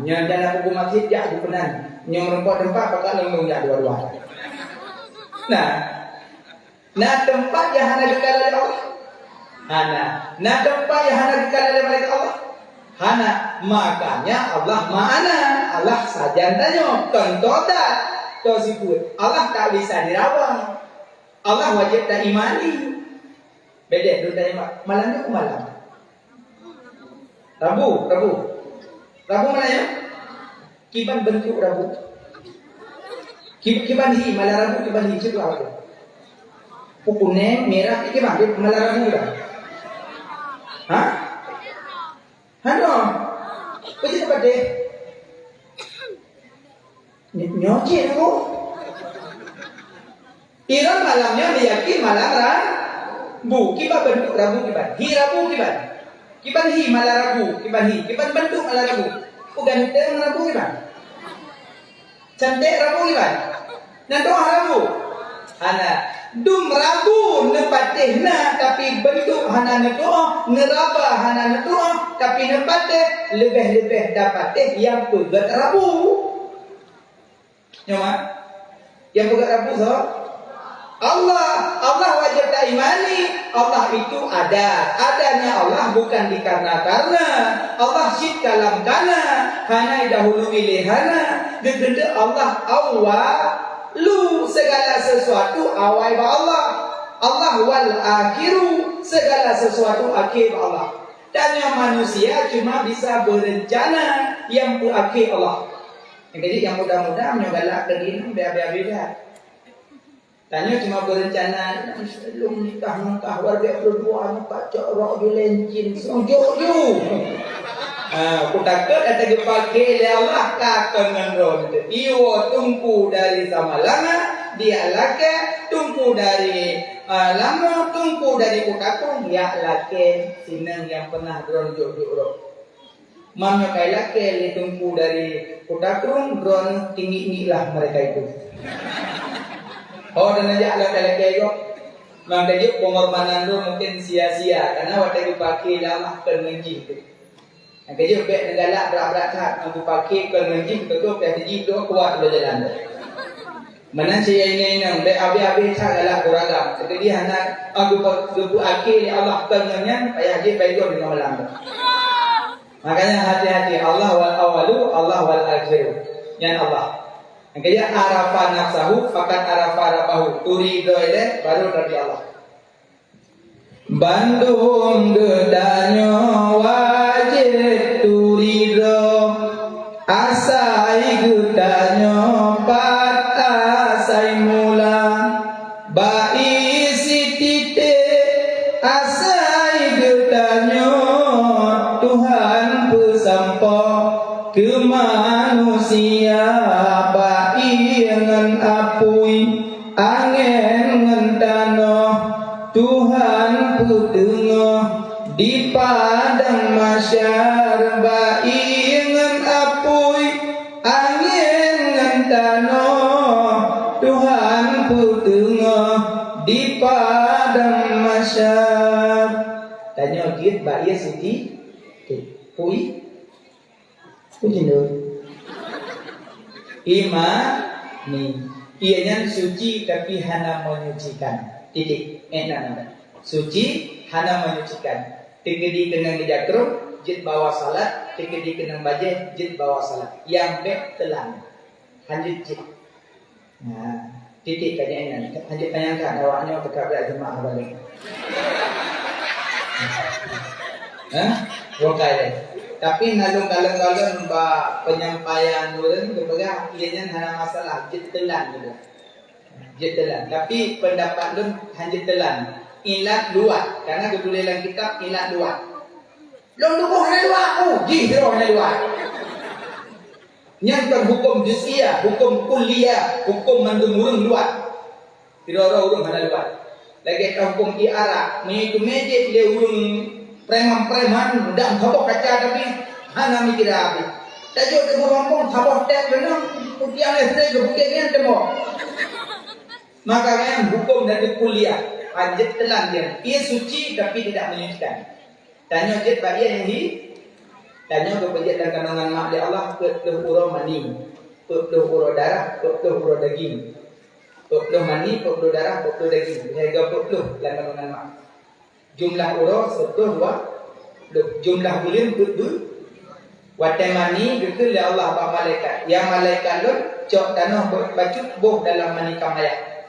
Yang jangan kubur masjid jak di penan. Yang merempat tempat pakak lengung jak dua-dua. Nah tempat yang hanya kekal oleh Allah. Nah tempat yang hanya kekal oleh Allah. Makanya Allah ma'ana. Allah saja tanya. Contoh tak? Tersebut. Allah tak bisa dirawat. Allah wajib tak imani. Beda dulu tanya malam itu ke malam. Rabu mana ya? Kiban bentuk Rabu. Kiban hi malah Rabu kiban hi itu apa? Kuning merah kiban malah Rabu dah. Hah? Hano. Pergi tempat deh. Nyoci aku. Iran malamnya meyakini malam Rabu. Kiban bentuk Rabu kiban. Hi Rabu kiban. Kiban hi malah Rabu, kiban bentuk malah Rabu. Ganteng Rabu kiban. Cantik Rabu kiban. Nanti Rabu. Dum rabu nepatih na tapi bentuk hana doa, neraba hana doa tapi nepatih lebih-lebih dapatih yang pegat rabu. Nyoma, yang pegat rabu so? Allah wajib tak imani. Allah itu ada. Adanya Allah bukan dikarenakan Allah syid kalam kana hana dahulu ilihana. Gegede Allah lu segala sesuatu awal ba Allah. Allah wal akhiru segala sesuatu akhir ba Allah. Dan yang manusia cuma bisa berencana yang akhir Allah. Jadi yang mudah-mudah menyogalak kedin beda-beda. Tanya cuma berencana sebelum nikah warga berdua nampak corok di lencin sojok. Aku takut ada dipakai oleh Allah kakangan ron. Iwo tumpu dari Samalanga, dia laki tumpu dari lama, tumpu dari Kukakung, dia laki sinang yang pernah ron jok-jok. Mamnya kai laki tumpu dari Kukakung, ron tinggi lah mereka itu. Oh dan aja laki-laki itu maka dia pengorbanan tu mungkin sia-sia karena waktu dipakai dalam pengenji tu. Maka dia bek negala berat-berat tak aku pakai pengenji betul dah jadi tu kuat berjalan. Mana saya ini nang bek abi-abi tak galak kuragam. Jadi dia nak aku akhir ni Allah pengennya payah dia pegang dengan malam. Makanya hati-hati Allah wal awalu Allah wal akhiru. Yang Allah. Makanya arafa nafsahu fakat arafa rabahu. Turido ile baru dari Allah. Bandung gedanyo wajib turido. Asai gedanyo pat asai mula. Bai sitite asai gedanyo Tuhan pesampo ke manusia. Dengan apui angin ngentano Tuhan putengah di padang masyar dengan apui angin ngentano Tuhan putengah di padang masyar. Tanya git baia siti pui pujindo imani ianya suci tapi hana menyucikan titik enak suci hana menyucikan tinggi kenang jakrum jid bawa salat tinggi kenang baje jid bawa salat yang bek telan hanjit jid nah titik kanya enak hanjit tanyangkan awaknya berkabrak jemaah balik Wakai tapi nalung kaleng-kaleng penyampaian orang kepada ianya hanya masalah jid telan juga. Jid telan. Tapi pendapat lun hanya telan. Ilat luat. Karena ketulisan kitab ilat luat. Lun dukuh hanya luat. Jihro hanya luat. Yang hukum juz'iyah, hukum kulliyah, hukum mandumurung luat. Tidak ada urung hanya luat. Lagi hukum i'arah. Menyitu mejit dia urung preman-preman dan habok kaca tapi hana mikir habis. Tajuk ke kampung habok tek benang putian listrik ke putian temo. Maka kan hukum dari kuliah anjit telan dia. Ia suci tapi tidak menyucikan. Tanya jid baia yang di tanya ke pejat dan kandungan mak di Allah ke uro mani, ke uro darah, ke uro daging. Ke mani, ke uro darah, ke uro daging. Harga ke dan kandungan mak. Jumlah uro setuh dua jumlah bulim betul watemani betul ya Allah ba malaikat yang malaikat lu cok tanah bacut boh dalam manikam ayat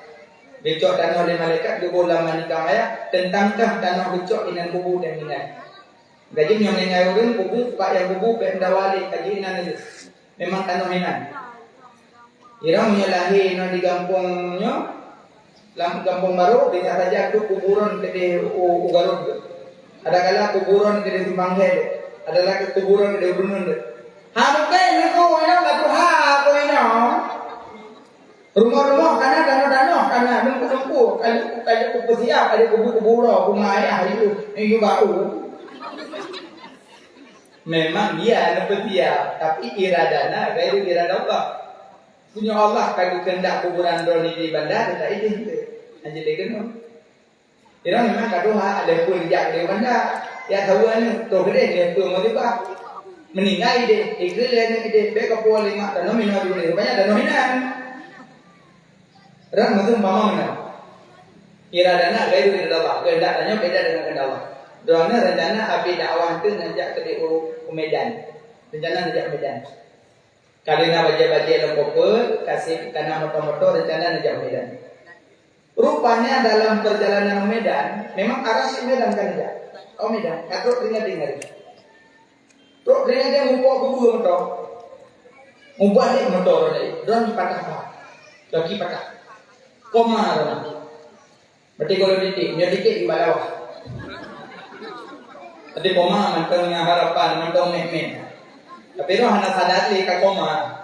becok tanah oleh malaikat di dalam manikam ayat tentangkah tanah becok inan bubu dan inan gaji yang mengai urun bubu pak yang bubu pendawali gaji inan itu memang tanah inan ira menyalahi no di kampungnya lam kampung baru di saja tu kuburan gede Ugarut. Ada kala kuburan gede Timbanghe. Ada lagi kuburan gede Brunun. Ha bukan ni ko ina ba tu ha ko ina. Rumah-rumah kana dano-dano kana lumpu-lumpu kali kubu siap ada kubu-kubura kumai ayu ini baru. Memang dia nepetia tapi iradana gairu irada Allah. Punya Allah kalau kehendak kuburan drone di bandar tidak izin. Haji lagi no. Ira memang kadoha ada pun jak dia benda. Ya tahu ni to gede dia pun mau juga. Meninggal dia, ikut dia ni dia beka pun lima dan nominal dulu banyak dan nominan. Ram masuk mama mana? Ira dana gaya dulu dakwah, kehendak tanya beda dengan dakwah. Doanya rencana api dakwah itu ngajak ke Medan. Rencana ngajak Medan. Kalina baca-baca lengkopel, kasih karena motor-motor rencana ngajak Medan. Rupanya dalam perjalanan Medan, memang arah si Medan kan aja. Oh Medan, katro ringat-ringat. Truk ringat dia ngumpul ke bulu motor. Ngumpul dia motor ni, drone patah apa? Kaki patah. Koma orang. Berarti kalau titik, dia titik di bawah. Tadi koma mantengnya harapan, manteng mekmen. Tapi roh anak sadar li ka koma.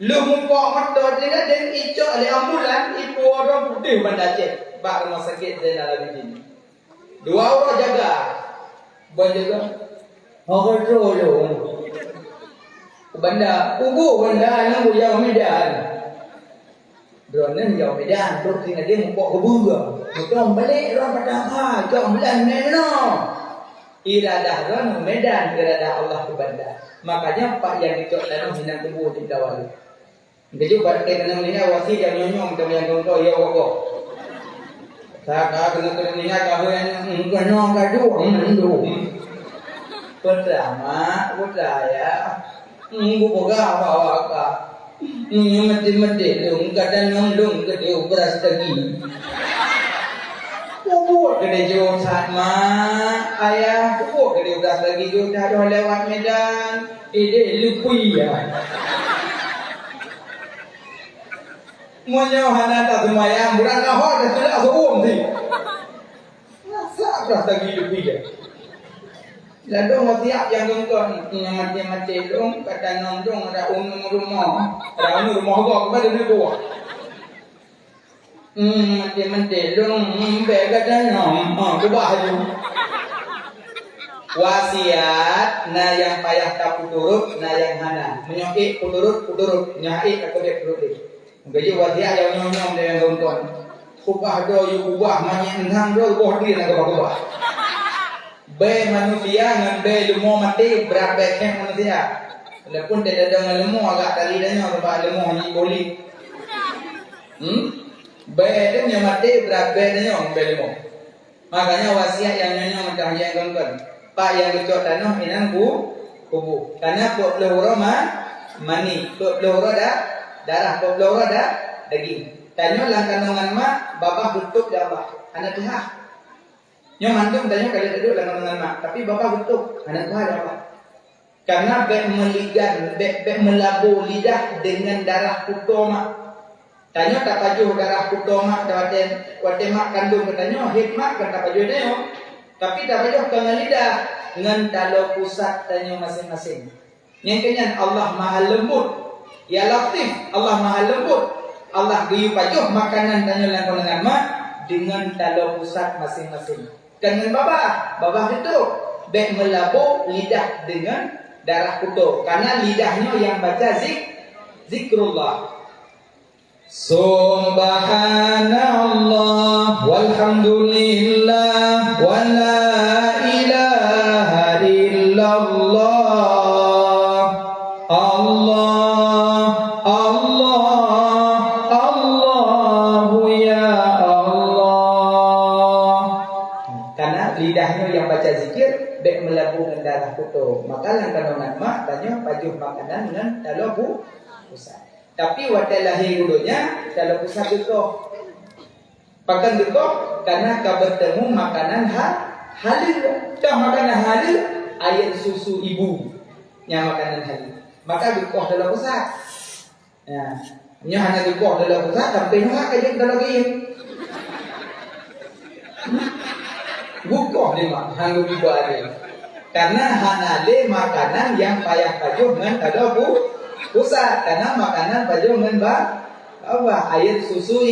Lu ngumpul motor dia dan ijo ada ambulan, ibu orang putih bandar Aceh, bak rumah sakit Zainal Abidin. 2 orang jaga, buat jaga. Orang tolong. Bandar, ubu bandar nang jauh Medan. Drone jauh Medan, terus tinggal dia ngumpul ke bunga. Betul balik orang patah, jauh Medan neno. Iradah orang Medan, iradah Allah ke bandar. Makanya Pak yang dicok dalam hinang tubuh di dawali. Jadi buat kena ni awasi yang nyonyong macam yang kau ya kok. Saya kena ni kau yang nyonyong kau tu. Pertama, budaya. Buka apa? Mati dong, kadang dong kedua beras lagi. Buat kedua jauh sama ayah. Buat kedua beras lagi jauh dah lewat Medan. Ide lupi ya. Munyo hana tak semayang, bukan kahor dah sudah seum sih. Masa beras lagi lupi ya. Lalu matiap yang gengkon, mati dong, kata nondong ada rumah kau kepada dia buat. Mati dong, kata nong, kubah tu. Wasiat, na yang payah tak puturut, na yang hana. Menyokik puturut, nyai aku dia puturut. Jadi wasiat yang nyonyong dia yang gengkon. Kubah do, you kubah, manyak enhang do, kubah dia nak kubah. B manusia dengan B lemu mati berat beknya manusia. Walaupun tidak ada lemu agak tali danya sebab lemu hanya boli. B itu yang mati berat beknya B lemu. Makanya wasiat yang nyonya macam yang genggon. Pak yang dicok tanah inang kubu. Karena pok peluru mani, pok peluru darah, pok peluru daging. Tanya lang kandungan mak babah tutup jawab. Anak Tuhan. Yang mantum tanya kali duduk dalam mak, tapi bapa betul anak Tuhan apa? Karena bek meligan, bek melabur lidah dengan darah kutoma. Tanya tak pajuh darah kutoma, waten mak kandung katanya hikmah kan tak pajuh dia. Tapi tak pajuh dengan lidah dengan dalam pusat tanya masing-masing. Yang kenyan Allah Maha Lembut, ya Latif, Allah Maha Lembut. Allah giyu pajuh makanan tanya lang dengan mak dengan dalam pusat masing-masing. Dengan baba itu bek melabur lidah dengan darah kutu. Karena lidahnya yang baca zikrullah. Subhanallah walhamdulillah wa la ilaha illallah. Allah Allahu ya lidahnya yang baca zikir bek melabur dengan darah kutu. Maka lang kanongan mak tanya pajuh makanan dengan dalam pusat. Tapi waktu lahir dulunya dalam pusat dukoh. Pakan dukoh karena kau bertemu makanan halal. Kau makanan halal air susu ibu yang makanan halal. Maka dukoh dalam pusat. Ya, nya hanya dukoh dalam pusat sampai nak kajian dalam game. Bukoh dia mak, hanggu biba dia. Karena hanale makanan yang payah pajuh dengan kada pusat. Karena makanan pajuh dengan bawa air susu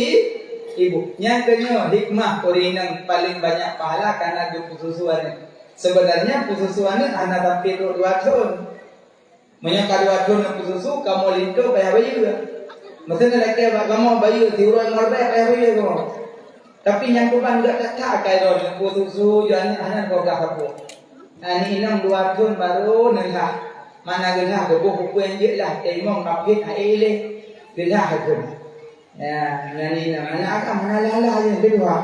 ibu. Yang kedua hikmah kurinang paling banyak pahala karena pususuan. Sebenarnya pususuan ini anak tampil 2 tahun. Menyangka 2 tahun pususu kamu lintu payah bayi juga. Maksudnya lagi kamu bayu tiuran marbe apa bayu kamu. Tapi yang bukan enggak tak kai ron susu jangan anak kau dah aku. Ani inam 2 tahun baru nenlah. Mana genah buku yang je lah. Imam kapit aile genah aku. Ya, nani mana akan mana lalah je kedua.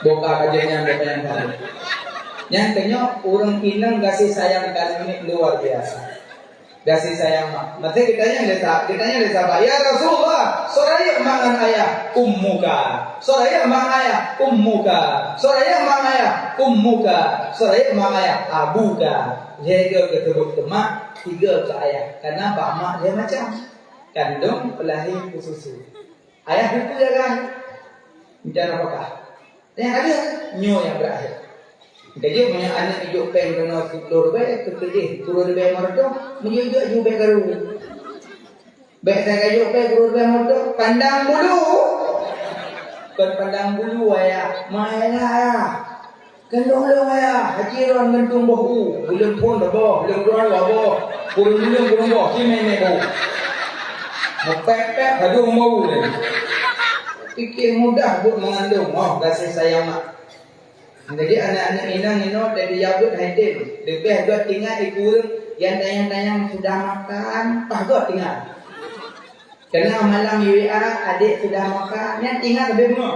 Boka kajiannya boka yang baru. Yang tengok orang inang kasih sayang kali ini luar biasa. Kasih sayang mak. Mesti kitanya desa ya Rasulullah, soraya mangan ayah ummuka. Soraya mangan ayah ummuka. Soraya mangan ayah ummuka. Soraya mangan ayah abuka. Dia ketebuk ke mak, 3 ke ayah. Karena pak mak dia macam kandung pelahir susu. Ayah itu ya kan. Macam apakah? Yang ada nyo yang berakhir. Jadi punya anak hidup peng kena telur baik kekedih turun baik marto menjaga juga baik garu. Baik saya hidup baik turun baik marto pandang bulu. Kan pandang bulu ayah, mana ayah. Kendong lu ayah, hajiran ngentung bahu, belum pun dah belum keluar bawah. Belum bawah, kimi bau. Mepek hadung bau ni. Fikir mudah buat mengandung, kasih sayang mak. Jadi anak-anak inang dari jabut hadir. Lebih agak tinggal ikut yang tayang-tayang sudah makan, agak tinggal. Karena malam WA adik sudah makan, yang tinggal lebih semua.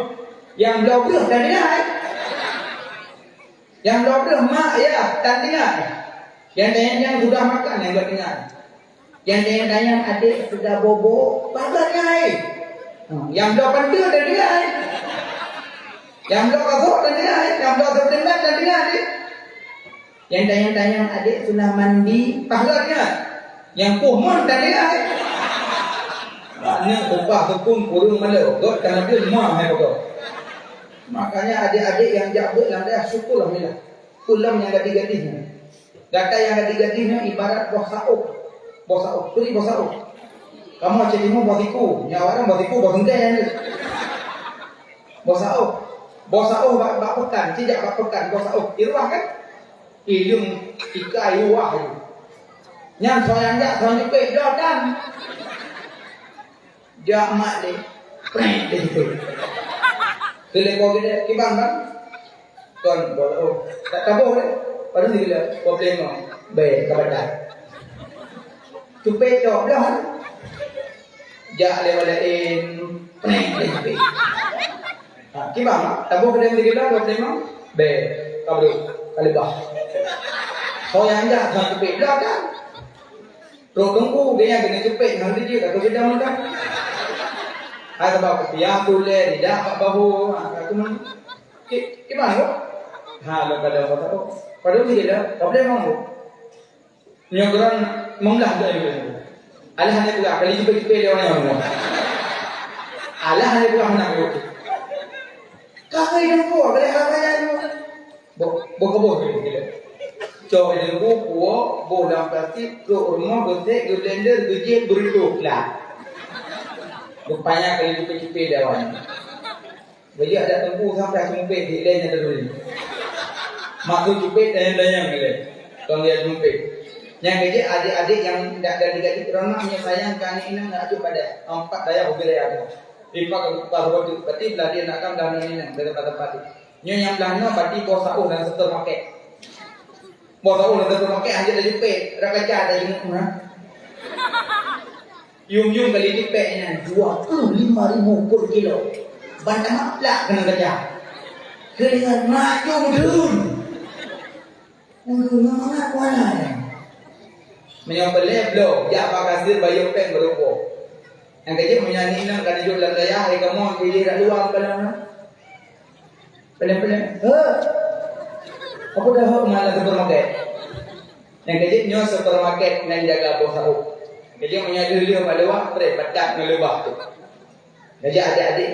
Yang blok tak tinggal. Yang blok mak ya tak tinggal. Yang tayang-tayang sudah makan yang agak tinggal. Yang tayang-tayang adik sudah bobo, agak tinggal. Yang blok pentil tak tinggal. Yang blok kasut dan dia, yang blok september dan dia adik. Yang tayang-tayang adik sudah mandi, pahalanya. Yang puhmun dan dia adik. Maknanya tupah tepung kurung malu, god karena dia lemah hai betul. Makanya adik-adik yang jabut yang dia syukurlah milah. Kulam yang gadis-gadisnya. Gata yang gadis-gadisnya ibarat bos sauk. Beri bos sauk. Kamu cedimu bos iku, nyawaran bos iku bos engkau. Bos sauk. Bos sauh bak pekan, tidak bak pekan bos sauh. Iruah kan? Ilung ika iruah. Yang soalnya enggak soalnya pe dan. Jak mak ni. Preng gitu. Keleko gede kibang kan? Kon bolo. Tak tabuh ni. Pada ni gila problem be kabadan. Tupe dok dah. Jak lewalain preng gitu. Kibang, tabuh kedai gila 25 be kabru kalibah. So yang dah sang cepet dah kan. Ro tunggu dia kena cepet nanti dia kata kita mudah. Hai sebab dia tu le tidak kat bahu. Aku mun kibang tu. Ha lo kada apa tu. Pada ni dia problem mau. Nyogeran menglah dia itu. Alah hanya pula kali cepet-cepet dia orang yang. Alah hanya pula nak aku. Kau yang buat, boleh kau yang buat. Bukan gitu. Coba yang buat dalam plastik, ke rumah, bersih, ke blender, biji, berituk lah. Rupanya kali cepet-cepet dah orang. Jadi ada tunggu sampai sumpit, di lain ada dulu. Maksud cepet, tanya-tanya gitu. Kalau dia sumpit. Yang kerja adik-adik yang tidak ada digaji peronaknya sayang kami ini nak cuba pada 4 daya hobi daya ada. Impak kalau berarti belah dia nak kam dan ini nang tempat-tempat. Nyo yang belahno berarti bos sauh dan setor pakai. Bos sauh dan setor pakai aja dah jepit, rak kaca dah jenguk nah. Yung kali jepit ini jual 5,000 per kilo. Bantang pula kena kaca. Keringan maju mudun. Mana kuala ni? Menyambelnya belum, ya apa kasir bayu pen berupo. Yang kecil menyanyi nang kan hidup dalam daya hari kamu pilih rak luang kalau pelan-pelan. Apa dah mana supermarket? Yang kecil nyo supermarket yang jaga bos aku. Kecil menyanyi dia pada waktu pecat ngelubah tu. Jadi adik-adik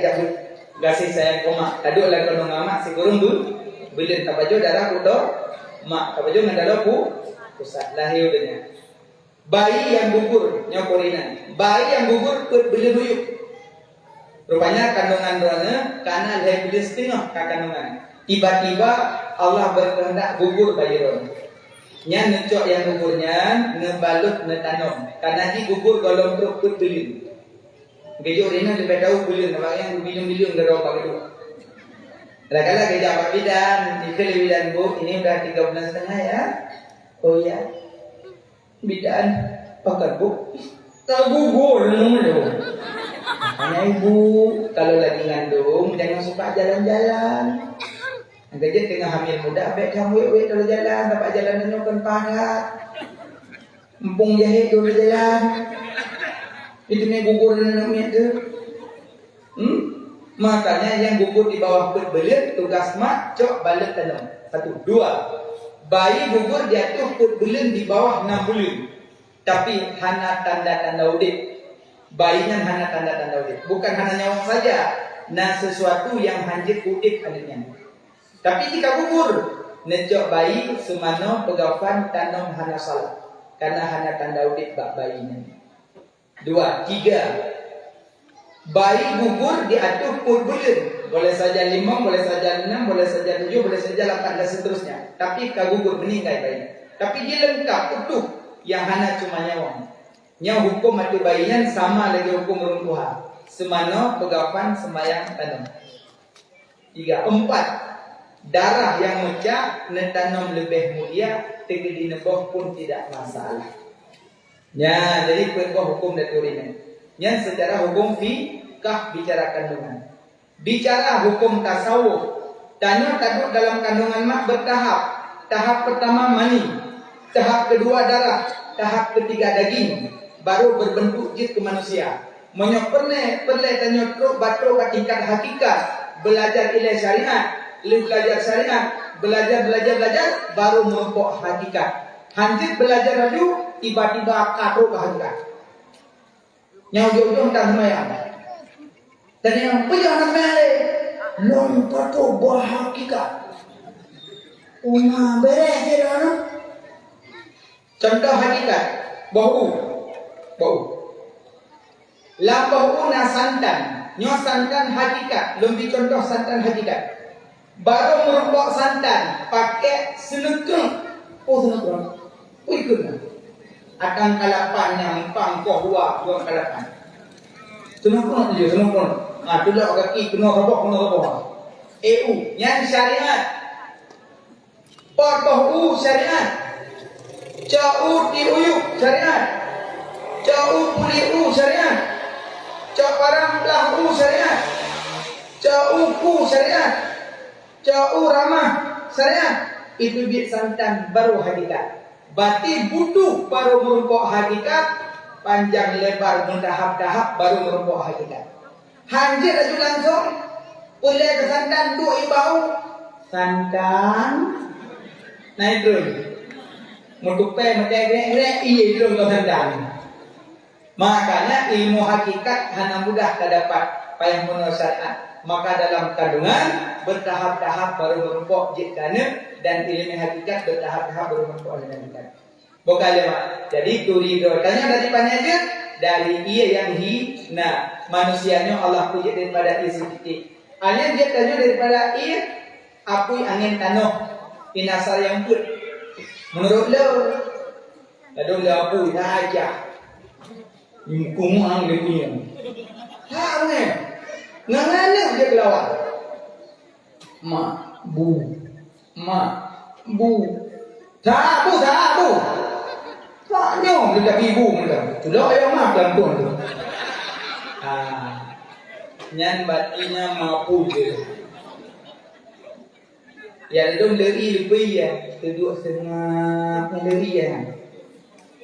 kasih sayang koma. Aduk lah kalau ngamak si kurung tu. Bila tak baju darah kudo, mak tak baju ngadalo ku pusat lahir dunia. Bayi yang gugur nyokorinan. Bayi yang gugur beli duyuk. Rupanya kandungan rohnya karena dia beli setengah kandungan. Tiba-tiba Allah berkehendak gugur bayi rohnya. Nya necok yang guburnya ngebalut netanam. Karena di gugur golong truk put bilin. Gejo rena lebih tahu bilin, kalau yang bilin-bilin gerobak itu. Kadang-kadang gejo apa bidan, dikali bidan bu, ini udah 3 bulan setengah ya. Oh ya, bidan pakai bu, tak gugur dulu. Hanya ibu kalau lagi ngandung jangan suka jalan-jalan. Gajah tengah hamil muda, abek kamu wek kalau jalan, dapat jalan nyokan padat. Empung jahit dulu jalan. Itu ni gugur namanya tu. Makanya yang gugur di bawah perut belut tugas mak cok balik tanam. 1, 2. Bayi gugur jatuh perut belut di bawah 6 bulan. Tapi hana tanda-tanda udip. Bayinya hana tanda-tanda udip. Bukan hana nyawang saja. Nah sesuatu yang hanjit udip adanya. Tapi jika gugur, necok bayi semano pegawai tanam hana salah. Karena hana tanda udip bak bayinya. 2, 3. Bayi gugur diatur per bulan. Boleh saja 5, boleh saja 6, boleh saja 7, boleh saja 8 dan seterusnya. Tapi gugur meninggal bayi. Tapi dia lengkap utuh. Yang hana cuma nyawang. Yang hukum mati bayinya sama lagi hukum runtuhan. Semano pegawai sembayang tanam. 3, 4. Darah yang mecah netanam lebih mulia, tegedi neboh pun tidak masalah. Ya, jadi perkara hukum daturina. Yang secara hukum fikah bicara kandungan. Bicara hukum tasawuf. Tanya taduk dalam kandungan mak bertahap. Tahap pertama mani, tahap kedua darah, tahap ketiga daging, baru berbentuk jid ke manusia. Menyok perle tanya truk batro tingkat hakikat, belajar ilmu syariat. Lu belajar syariat, belajar, baru menumpuk hakikat. Hanjit belajar dulu, tiba-tiba kado ke hakikat. Yang ujung-ujung tak semayang. Dan yang punya anak mele, lompat tu buah hakikat. Beres dia dah. Contoh hakikat, bau. Bau na santan, nyo santan hakikat. Lebih contoh santan hakikat. Baru merumpok santan pakai senekeng. Senekeng. Ikut lah. Akan kalapan yang pangkoh dua kalapan. Senekeng dia, senekeng. Tulak kaki kena rabak. Yang syariat. Portoh syariat. Cau diuyuk syariat. Cau puli syariat. Cau parang belah syariat. Cau ku syariat. Cau ramah syariat. Itu bit santan baru hakikat. Berarti butuh baru merumpuk hakikat. Panjang lebar bertahap-tahap baru merumpuk hakikat. Hanjir aja langsung. Boleh ke santan dua ibau. Santan naik drum. Mutupe mete iya drum ke santan. Makanya ilmu hakikat hanya mudah terdapat payah menurut syariat. Maka dalam kandungan bertahap-tahap baru merumpuk jid kana dan ilmu hakikat bertahap-tahap baru merumpuk hakikat. Bukan lema. Jadi turido tanya dari panjangnya dari ia yang manusianya Allah puji daripada isi titik. Hanya dia tanya daripada ia apui angin tanah inasal yang put. Menurut lo lalu lo apui saja. Kumang dia punya. Hanya ngana dia kelawar. Ma bu. Sabu. Tak nyom dekat ibu mereka. Sudah ayam makan tuan tu. Nyan batinya mampu je. Ya dong leri lebih ya. Duduk setengah leri ya.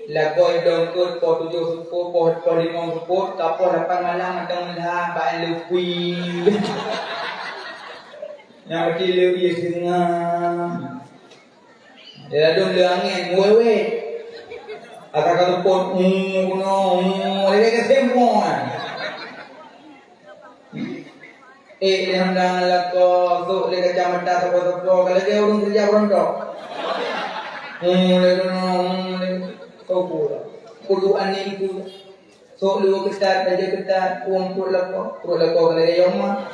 Lakoi dong kot po 7 support, po 5 support, kapo 8 malam atang melah bahan lebih. Yang bati leri setengah. Ya dong leangin wewe. Atau pun lagi ke semua. Yang dah lako tu lagi kecamatan tu kalau dia orang kerja berontok. Kuduan ni itu. So lu ketat aja ketat uang pun lako kalau dia yang mah.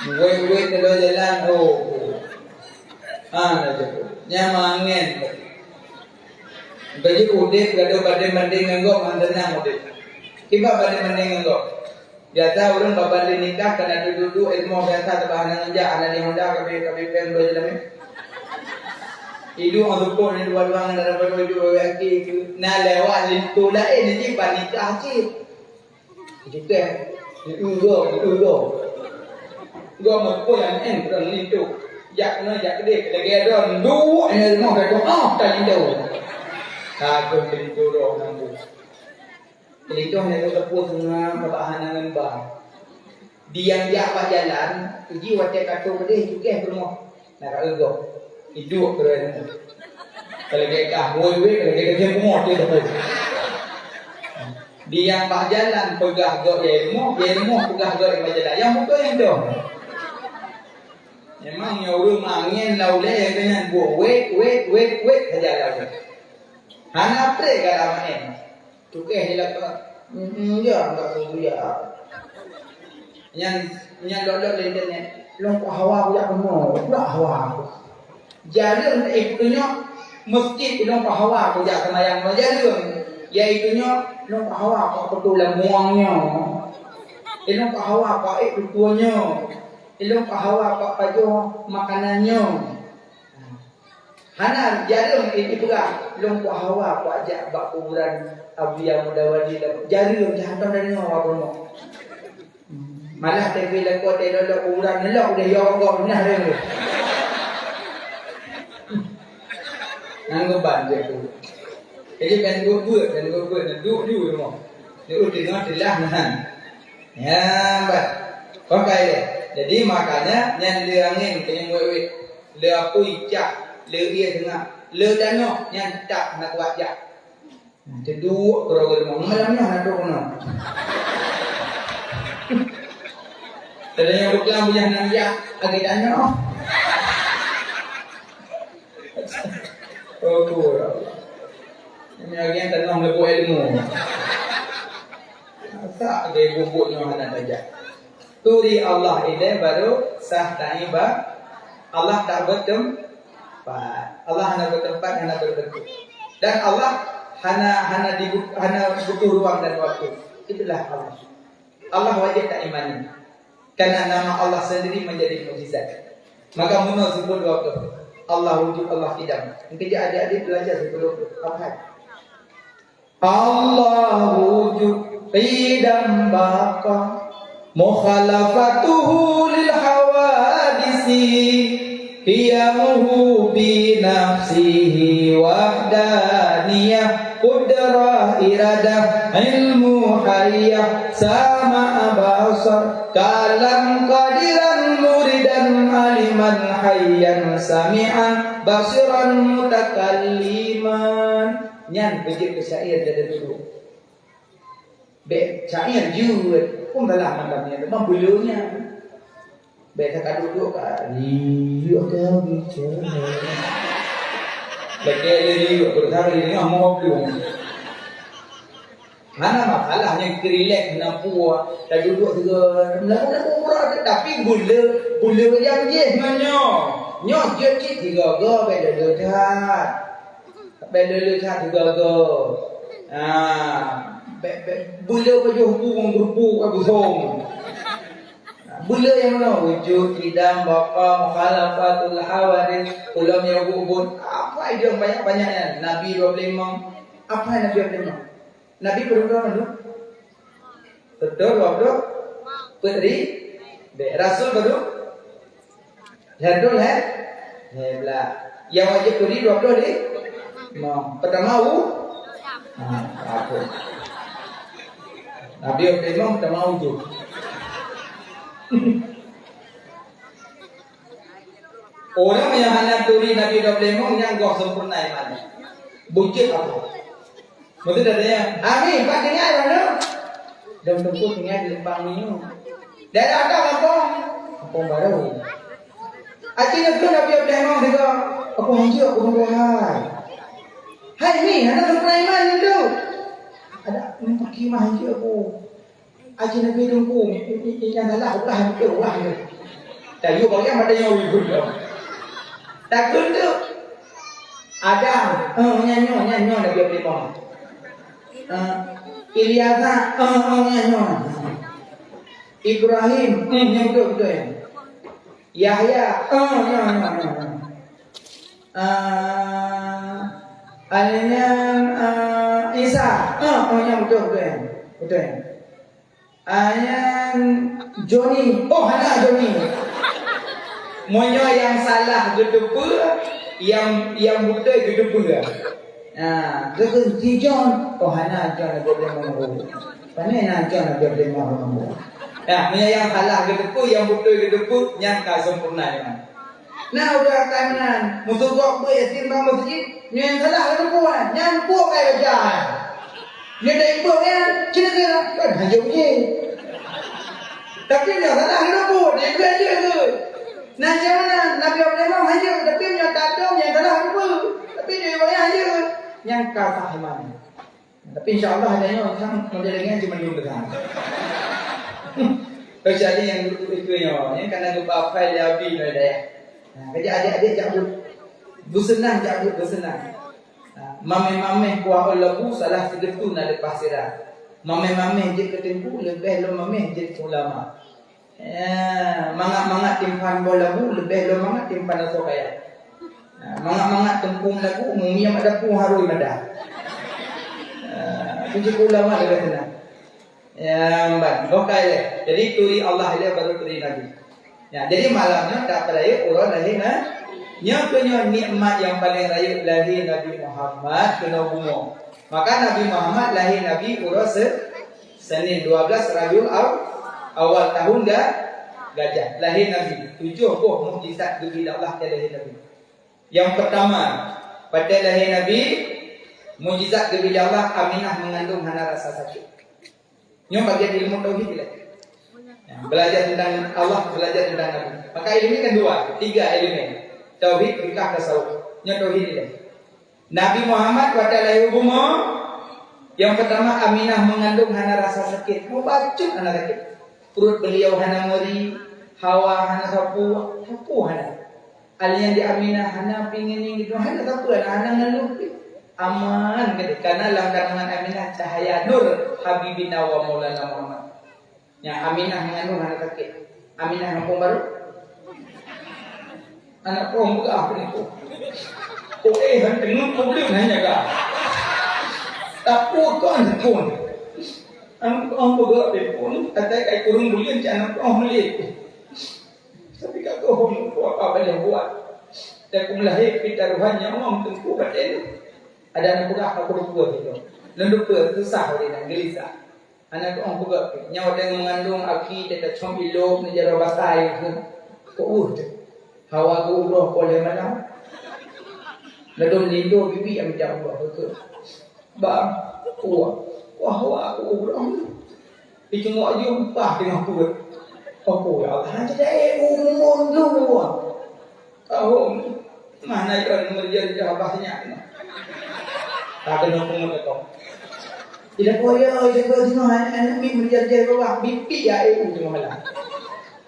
Gue kalau jalan Dah cukup. Nyamangan. Bagi udip gaduh banding ngengok mantenang udip. Kiba banding ngengok. Biasa orang babanding nikah kena duduk ilmu biasa tebahan ngejak ana di Honda kami pen dua jalan. Hidup orang pun ni dua-dua dengan dapat hidup lagi. Nah lewat itu lain ni nikah cik. Kita itu. Gua mau yang entran itu. Jak gede lagi ada dua ni mau kata tak jauh. Aku beli jorok nanti. Jadi tu hanya terpuas dengan perbahanan bang. Dia apa jalan, uji wajah kata berdeh juga rumah. Nak agak hidup keren. Kalau kita woi kalau kita semua dia terpuas. Dia apa jalan pegah gak ilmu pegah gak jalan. Yang betul yang tu. Memang yang orang mangin lauleh dengan buat wait saja lah. Hana pre gara main. Tukeh dia kata, ya enggak tahu ya. Yang dodok di internet, lompat hawa buat kamu, buat hawa. Jadi itunya masjid lompat hawa buat semayang jadi ya itunya lompat hawa kok betulan muangnya. Lompat hawa kok itu tuanya. Lompat hawa kok baju makanannya. Hana jarum ini pula lompat hawa kok ajak bak kuburan Abu yang Mudawadi jarum jangan dari awak rumah. Malah TV lekot dia dodok kuburan nelok dia yo kok nah dia. Nang banjir tu. Jadi ben gubur duduk rumah. Dia tengok dilah nah. Ya, mbak. Pakai dia. Jadi makanya yang dia angin kena muat dia pui cak le ia tengah le dano yang tak nak buat jak kedua program malamnya nak tu kono tadinya bukan punya nang jak agak dano oh kurang ini agen tanam lebu ilmu tak dia bubuknya anak saja turi Allah ini baru sah ta'iba Allah tak bertempat. Allah hanya bertempat, hanya berbentuk. Dan Allah hanya butuh ruang dan waktu. Itulah Allah. Allah wajib tak imani. Karena nama Allah sendiri menjadi mukjizat. Maka menurut sebut waktu Allah wujud, Allah tidak. Mungkin adik-adik belajar sebelum apa? Allah wujud qidam baqa mukhalafatuhu lil hawadisi qiyamuhu bi nafsihi wahdaniyah qudrah iradah ilmu hayyah sama basar kalam qadiran muridan aliman hayyan sami'an basiran mutakalliman. Nyan begitu syair dari dulu be syair juga pun dalam macamnya memang bulunya beta duduk kali yuk kau bicara lagi yuk bertanya ini mau belum mana masalahnya relax nampu dah duduk juga melakukan tapi bulu yang dia nyo jadi tiga go beda lekat juga go bulu baju hubung berpuk aku som. Bula yang mana wujud tidak bapa mukhalafatul hawadith ulam yang ubun apa dia banyak-banyaknya Nabi 25 apa yang Nabi 25 Nabi berapa dulu betul 20 putri Rasul baru jadul hebla yang wajib kuri 20 di pertama apa Nabi 25 pertama wujud orang yang hanya turi Nabi 25 yang gak sempurna iman buncit apa maksud adanya amin pak tinggal mana dan tempuh tinggal di lembang minum dan ada apa baru akhirnya tu Nabi 25 juga apa hanya aku menguhai hai ni ada sempurna iman itu ada ni pakai mah hanya aku aja Nabi tunggu yang adalah Allah yang berwah. Tahu bagaimana ada yang wujud. Takut tu Adam, nyanyo Nabi Ibrahim. Ilyasa, nyanyo. Ibrahim, betul ya. Yahya, nyanyo. Isa, yang betul ya. Betul ya. Johnny, hana Johnny. Monyo yang salah gedepa, yang betul gedepa. Gedepa si John, hana John Nabi Muhammad. Mana John Nabi Muhammad. Monyo yang salah gedepa, yang betul gedepa, nyangka sempurna ya. Nah udah kanan, musuh kok yatim bang masjid, yang salah gedepa, yang buat kayak aja. Dia dah ikut kan, cerita kan hajung je. Tapi dia salah gedepa, dia ikut je tu. Nah macam mana Nabi Ibrahim hajung, tapi dia tak tahu yang salah gedepa. Tapi dia buat aja yang kefahaman. Tapi insya-Allah adanya orang model dengan cuma dulu besar. Kecuali yang itu yang kena lupa file Yabi dah ya. Kerja adik-adik jabut bersenang. Mame-mame kuah lagu salah sedetu nak lepas sirah. Mame-mame je ketempu lebih lo mame je ulama. Mangat-mangat timpan bola lagu lebih lo mangat timpan asok kaya. Mangat-mangat tempung lagu mumi yang ada pun harui madah. Puji ulama lebih tenang. Mbak, bokai le. Jadi turi Allah le baru turi Nabi. Jadi malamnya tak peraya orang lahir punya nikmat yang paling raya lahir Nabi Muhammad kena bunga. Maka Nabi Muhammad lahir Nabi urus Senin 12 Rabiul Awal tahun gajah. Lahir Nabi. 7 mukjizat dari Allah lahir Nabi. Yang pertama, pada lahir Nabi, mukjizat dari Allah Aminah mengandung hana rasa sakit. Ini bagian ilmu tauhid lah. Belajar tentang Allah, belajar tentang Nabi. Maka ilmu kan 3 elemen. Tauhid, fikah, tasawuf. Ini tauhid ini. Nabi Muhammad pada lahir bunga. Yang pertama Aminah mengandung hana rasa sakit. Mau bacut hana sakit. Perut beliau hana meri, Hawa hana sapu hana. Alian di Aminah hana pingin gitu hana sapu hana ngeluh. Aman gitu. Karena dalam kandungan Aminah cahaya nur Habibina wa Maulana Muhammad. Yang Aminah mengandung hana sakit. Aminah kampung baru. Anak kau buka apa ni kau? Tengok kau boleh nanya kah? Tak puas kau anak pun. Anak kau buka pun. Kata kai kurung boleh anak kau boleh. Tapi kau apa boleh buat? Dan kau melahir kita ruhannya orang tengku batin. Ada anak buka aku buka itu. Lalu susah dia gelisah. Anak kau buka nyawa dengan mengandung aki tetap combilok menjadi basai. Kau Hawa ku umrah boleh mana? Lalu lindo bibi yang menjawab ke. Bang, hawa ku umrah. Icungok jumpa dengan aku. Aku ya Allah, jadi umur dulu. Kau mana yang menjadi jawabnya? Tak kena pun kau. Tidak boleh, jaga tengah anak ni menjadi jawab bibi ya ibu tengah malam.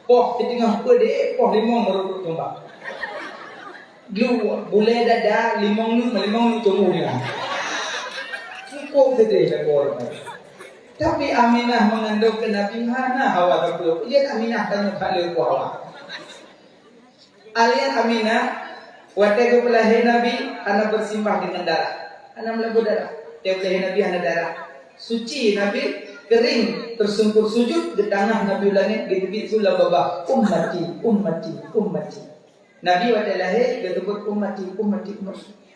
Di tengah pede, limong merukuk tumbak. Lu boleh dada limong lu tunggu dia. Cukup sedih dah orang. Tapi Aminah mengandung ke Nabi mana Hawa terpeluk. Dia Aminah tanya pada ku Hawa. Alian Aminah waktu pelahir Nabi anak bersimpah dengan darah. Anak melebu darah. Dia pelahir Nabi anak darah. Suci Nabi kering tersungkur sujud di tanah Nabi langit di tepi sulam babah ummati. Nabi waktu lahir dia sebut ummati.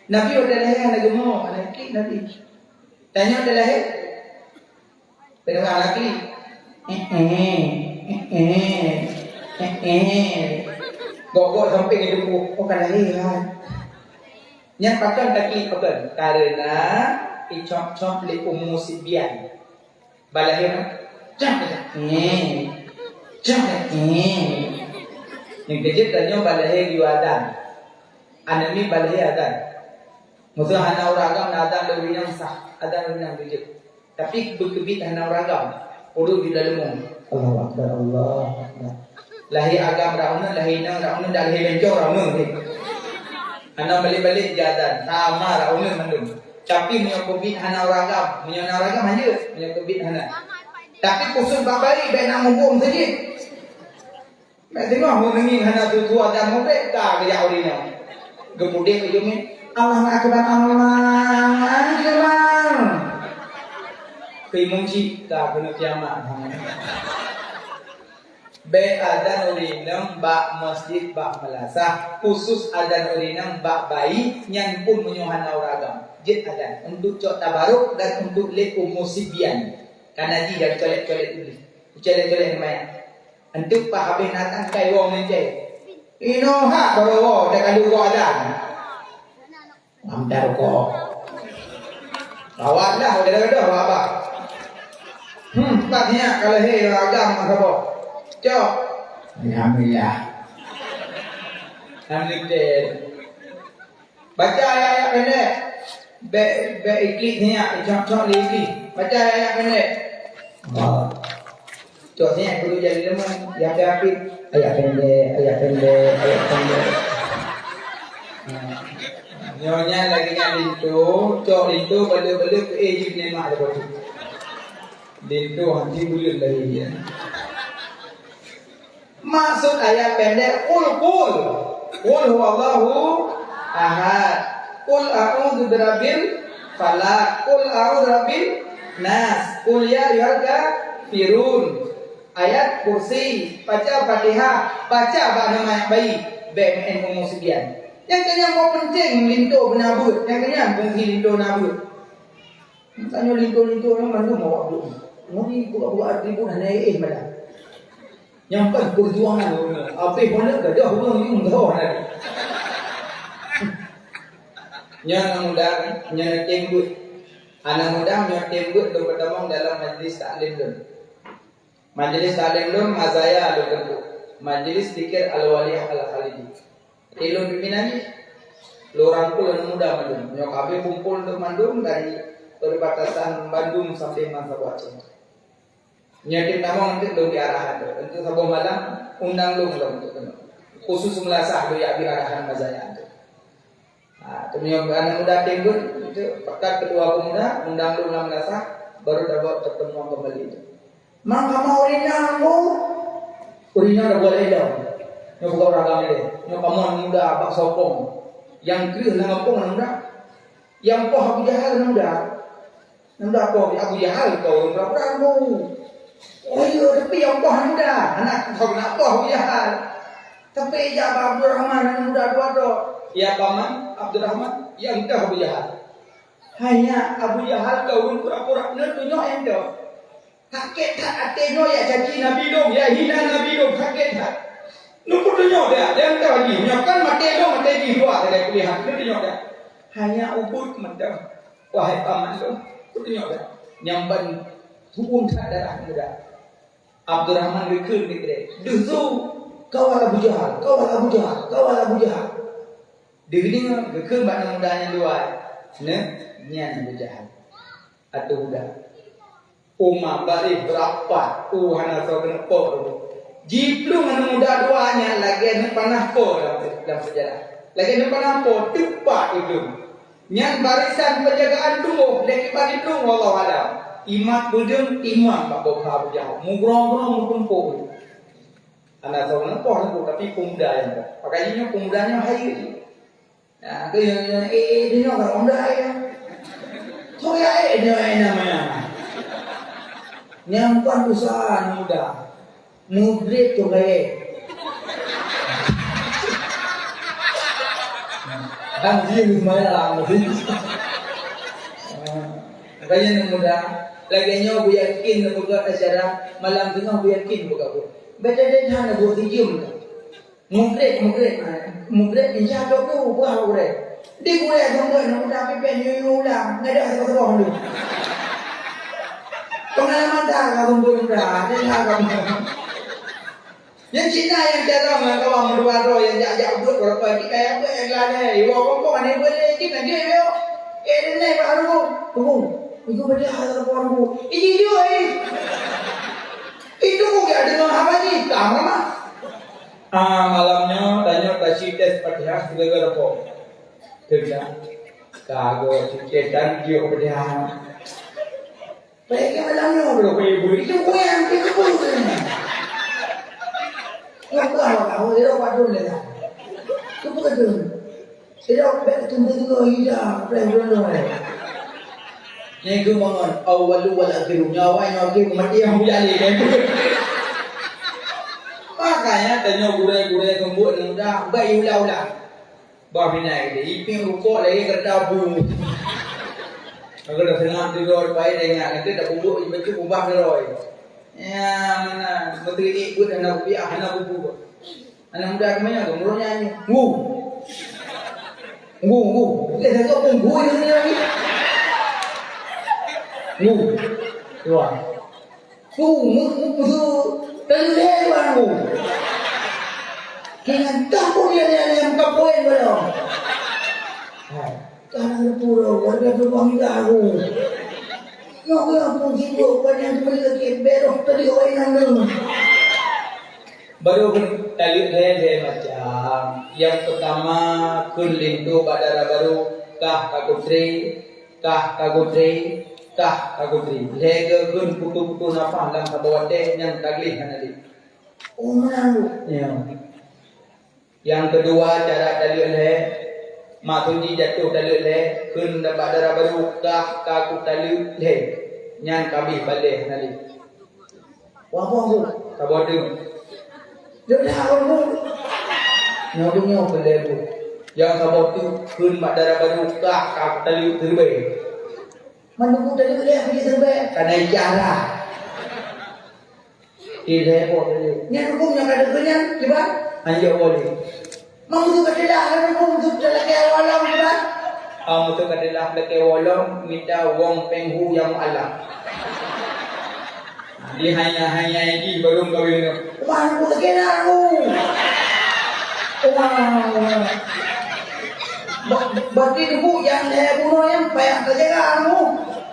Nabi waktu lahir anak gemuk anak kik Nabi. Tanya waktu lahir dengan anak kik. Gok samping itu bukan lahir. Yang pakai kaki bukan karena icok li ummu sibyan. Balahir yang kecil tanya balahir yuadan. Anak ni balahir adan. Maksud hana uragam adan lebih yang sah, adan lebih yang kecil. Tapi berkebit hana uragam. Perlu di dalam Allah Akbar Allah. Lahir agam rauna, lahir nang rauna, dah lahir bencong rauna ni. Hana balik-balik jalan. Sama raunun mandum. Tapi punya COVID hana ragam. Punya ragam aja. Punya COVID hana. Tapi kusum babari baik nak mengum saja. Mak tengok mengengi hana tu ada mungkin tak kerja orang ni. Kemudian ujungnya Allah akbar Allah akbar. Kemunci tak kena kiamat. Baik adan urinam bak masjid bak malasah khusus adan urinam bak bayi yang pun menyuhan auragam jid adan untuk cok tabaruk dan untuk leku musibian karena ji dari colet-colet dulu colet-colet main untuk pak habis natang kai wong ni ino ha bawa dah kalau gua adan amdar ko bawa dah dah apa taknya kalau hei ragam apa cok alhamdulillah alhamdulillah baca ayat pendek be iklik ni ya cok lagi baca ayat pendek cok ni aku jadi teman ya apik ayat pendek nyonya lagi lintu cok lintu belu-belu ke Egypt ni mak ada lintu hanti bulan lagi ya. Maksud ayat pendek Qul huwallahu ahad Qul a'udzu birabbil falaq Qul a'udzu birabbin nas Qul ya ayyuhal kafirun ayat kursi baca Fatihah baca nama bayi BMN umur sekian yang kena mau penting lintu benabut yang kena fungsi lintu nabut tanya lintu mana mau buat ni buat ribu naik mana yang kan perjuangan apa mana gadah orang ni menggawa lagi yang muda yang tembut anak muda yang tembut tu bertemu dalam majlis taklim mazaya lu bentuk majlis zikir al-waliyah al-khalidi ilmu pimpinan ni lu rangkul anak muda mandum yang kami kumpul untuk mandum dari perbatasan Bandung sampai Massachusetts nyatim nama untuk lu diarahan untuk sabah malam undang lu untuk khusus melasah lu ya diarahan mazaya tu. Nah, tumiyo anak muda tembut itu pekat ketua pemuda undang lu melasah baru dapat pertemuan kembali itu. Mang kamu urina dah boleh dah. Nyo buka orang ramai nyo kamu muda bak sokong. Yang kiri nang apa nang muda? Yang poh Abu Jahal nang muda. Nang muda poh Abu Jahal kau berapa mu? Oh iya, tapi yang poh muda, anak kau nak poh Jahal. Tapi ya Abdul Rahman yang muda dua do. Ya paman Abdul Rahman yang dah Abu Jahal. Hanya Abu Jahal kau pura-pura tunjuk endo. Hakik tak ateno ya janji Nabi dong, ya hina Nabi dong, hakik tak. Numpuk tunjuk dia, dia dah lagi. Nyakan mati dong, mati di dua dari kuliah. Tunjuk dia. Hanya ubud mendam. Wahai paman dong, tunjuk dia. Nyamban hukum tak darah muda. Abdul Rahman rekul nikre. Duzu kawal Abu Jahal, kawal Abu Jahal, kawal Abu Jahal. Degini rekul bana mudanya luar. Ne, nyan Abu Jahal. Atau udah. Umar balik berapa? Hana so kena po. Jiplu mana muda duanya lagi ni panah po dalam sejarah. Lagi ni panah po tepat itu. Nyan barisan penjagaan tunggu, lagi bagi tunggu wallahu alam. Imat bujung imam Pak Bokha Abu Jahal. Mugrong-grong kumpul. Anak tahu nak po tapi pemuda yang tak. Pakainya pemudanya hai. Nah, ke yang dia nak orang dah ya. So ya dia namanya. Nyampan usaha muda mudrik tu gaya dan dia lumayan lah gaya muda lagi nyo bu yakin buka acara malam tengah bu yakin buka bu baca dia hana bu dijum mudrik insya Allah tu buah mudrik di gue ada gue nak pipen yu lah ngada apa dulu pengalaman dah kamu bunda, dia kamu. Yang Cina yang jarang kawan berdua roh yang jajak buat berapa kita yang buat yang lain. Ibu kau mana boleh kita dia yo. Ni baru tu. Ibu benda hal apa tu? Ini dia itu kau ada dengan apa ni? Kamu mah. Malamnya tanya kasih tes Fatihah segala apa. Tidak. Kagak cetan dia berdia. Mereka malamnya belum ibu itu gue yang kita pun. Yang kau dia patut le. Tu bukan tu. Dia bet tu tu ida, belum belum. Ni gue bangun awal wal akhir nyawa mati yang bujali kan. Makanya tanya gure-gure kembut mudah bayi ulah-ulah. Bah binai dia iping rukuk lagi kerdabu. Kalau dah senang tidur baik dengan nanti dah bubuk baca ubah deroi. Ya mana menteri ikut anak rupiah anak bubu. Anak muda kemana tu murung nyanyi. Ngu. Dia tak tahu ngu ni lagi. Ngu. Tuan. Ngu. Terlepas ngu. Kena tak pun dia yang kapoin belum. Tanah pura, warga berbang garu. Yang pun hidup pada mereka berok tadi orang yang baru tali saya macam yang pertama kuling tu badara baru kah kagutri. Lega kun putu napa dalam sabawate yang taglih nanti. Oh mana ya. Yang kedua cara dalil Matuji jatuh dalil kun dapat darah baru kah kaku dalil nyan kabih balik nali. Wah tu kabodu. Dia dah nyobnya balik tu. Yang kabodu kun darah baru kah kaku dalil terbaik. Menunggu dalil pergi terbaik karena ijarah. Tidak boleh. Nyan hukum yang ada kenyan kibar hanya boleh. Maksud kadalah maksud laki walam kan? Maksud kadalah laki walam minta wong penghu yang Allah. Dia hanya ini baru kawin. Wah, aku kena aku. Wah. Bagi ibu yang saya bunuh yang payah jaga kamu.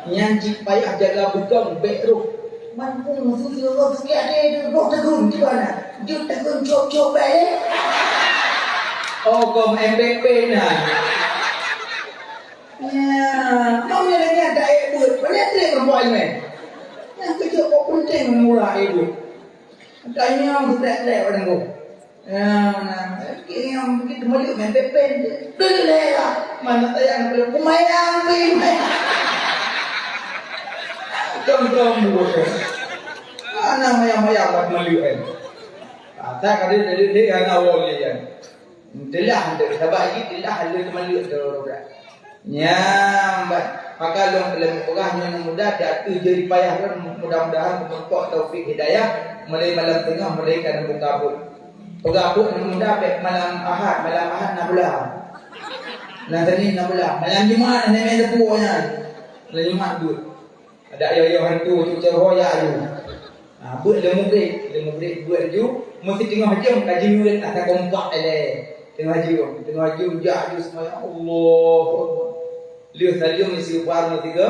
Yang cik payah jaga bukan beru. Mampu musuh Allah sekian ada roh tegun di mana? Dia tegun cok baik. Oh, kau MPP nah. Ya, kau ni lagi ada ibu. Banyak tu yang buat ni. Yang kecil kau penting murah ibu. Tanya yang tidak orang tu. Ya, yang begitu maju MPP. Boleh lah. Mana saya nak pemain ni. Jom buat. Mana maya buat maju kan. Saya kata dia yang awal ni kan. Telah hendak sebab ini telah hendak kembali ke orang. Nyambat. Maka long dalam orangnya mudah jatuh jadi payah kan mudah-mudahan memperkuat taufik hidayah mulai malam tengah mereka nak berkabut. Berkabut mudah baik malam Ahad nak belah. Nanti nak belah. Malam Jumaat ni main tepuhnya. Malam Jumaat tu. Ada ayah-ayah hantu cucur hoyak tu. Buat lembu break buat tu mesti tengah jam kaji murid tak kompak tengah jam jauh semua Allah lihat saja mesti upar tiga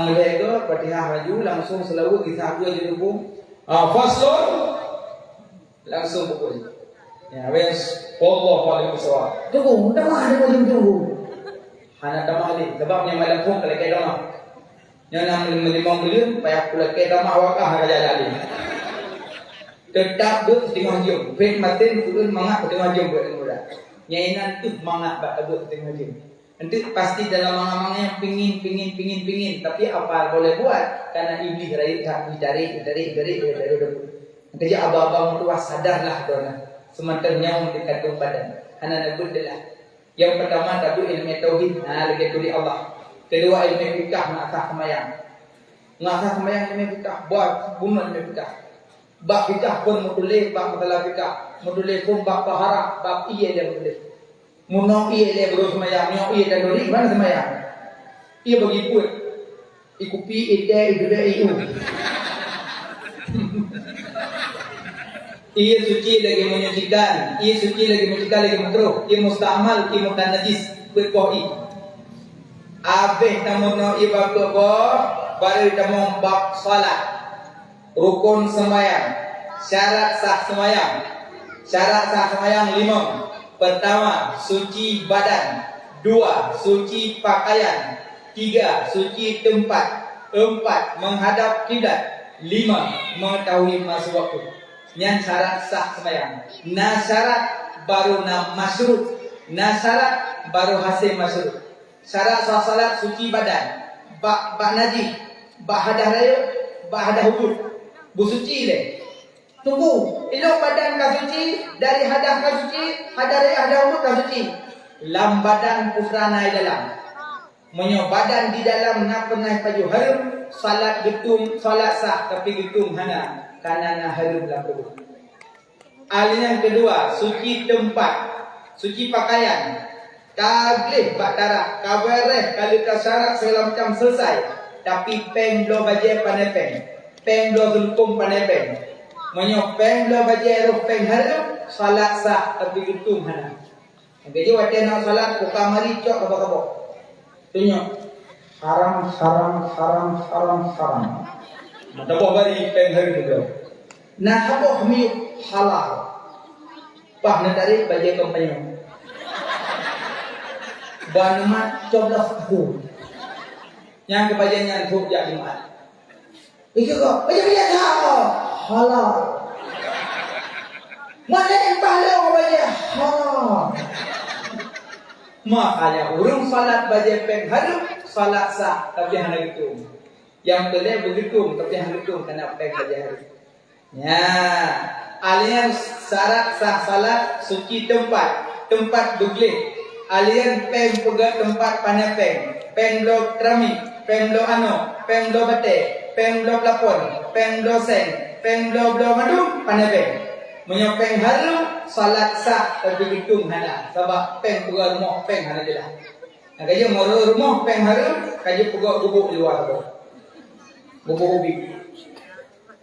mulai ke Fatihah maju langsung selalu kita aku jadi pun faslon langsung pukul ya wes Allah paling besar tunggu dah ada tunggu anak dah ni sebabnya malam pun kalau kita dah yang nak melimang beliau payah pula kita dah wakah raja lali tetap buat tengah jam bet matin turun mangak tengah jam buat mudah nyainan tu mangak buat tengah jam nanti pasti dalam mangak-mangak yang pingin tapi apa boleh buat karena iblis dicari jadi abang-abang tua sadarlah dona sementara nyawa dikandung badan anak budlah yang pertama tabu ilmu tauhid lagi turi Allah kedua ilmu fikih mengasah semayang ilmu fikih buat bunuh ilmu fikih bab fikah pun mutulih bab masalah fikah mutulih pun bab taharah bab iya dia mutulih munong iya dia baru semayang nyok iya dan dori mana semayang iya bagi pun ikupi ide iu iya suci lagi menyucikan iya suci lagi menyucikan lagi makruh iya musta'mal iya mutan najis berkohi abeh namun iya bab baru namun bab salat rukun sembahyang, syarat sah sembahyang 5. Pertama, suci badan. 2. Suci pakaian. 3. Suci tempat. 4. Menghadap kiblat. 5. Mengetahui masa waktu. Yang syarat sah sembahyang. Nah syarat baru nak masyruh. Nah syarat baru hasil masyruh. Syarat sah salat suci badan. Bak najis, bak hadah raya, bak hadah hubud. Bersuci le. Tunggu, elok badan kau suci, dari hadah kau suci, hadah raya hadah hubud kau suci. Lam badan putrana dalam. Menyo badan di dalam nak pernah baju harum, salat getum, salat sah tapi getum hana karena harum dalam tubuh. Yang kedua, suci tempat, suci pakaian. Kablih bak darah, kabareh kalau tak syarat segala macam selesai. Tapi peng lo baje panepeng, peng lo gelkum panepeng. Menyo peng lo baje roh peng harum, salat sah tapi getum hana. Jadi waktu nak salat buka mari cok kabak-kabak. Tunjuk haram. Mata buah bari peng harum tu. Nah apa mi halal. Pah nak tarik baje kompanyo. Banumat coblos aku. Yang kebajian tu jak limat. Itu kok, baca halal. Mana yang pahala baca halal. Makanya urung salat baca peng harum, salat sah tapi hana gitu. Yang boleh begitu tapi hana gitu kena peng baca harum. Ya, alian syarat sah salat suci tempat dugli. Alian peng pegat tempat panepeng, peng lo keramik, peng lo peng lo bate, peng lo plafon, peng lo sen, peng lo madu panepeng. Menyopeng harum salat sah tapi hitung hana sebab peng pegat rumah peng hana jelah. Nak kaji moro rumah peng harum kaji pegat gubuk luar tu. Gubuk ubi.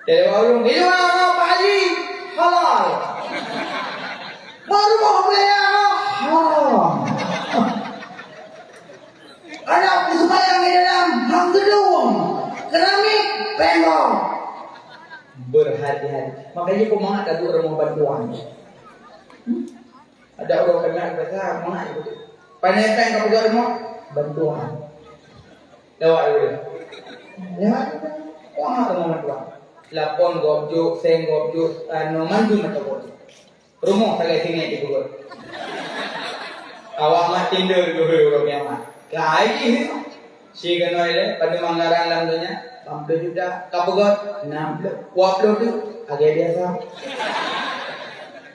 Dari warung di luar Pak Haji halal. Baru mau beli halal. Ada sembahyang di dalam hang gedung, keramik, pengong. Berhati-hati. Makanya pemangat ada orang mau bantuan. Ada orang kena kata mana itu. Panepeng kau buat rumah bantuan. Lewat dulu. Lewat. Wah rumah bantuan. Lapon gobjuk, seng gobjuk, mandu macam tu. Rumah tak sini di Bogor. Awak mat tinder dulu orang yang mat. Lagi si kenal le pada Manggaran lamanya, hampir sudah kapugot 60, 20 tu agak biasa.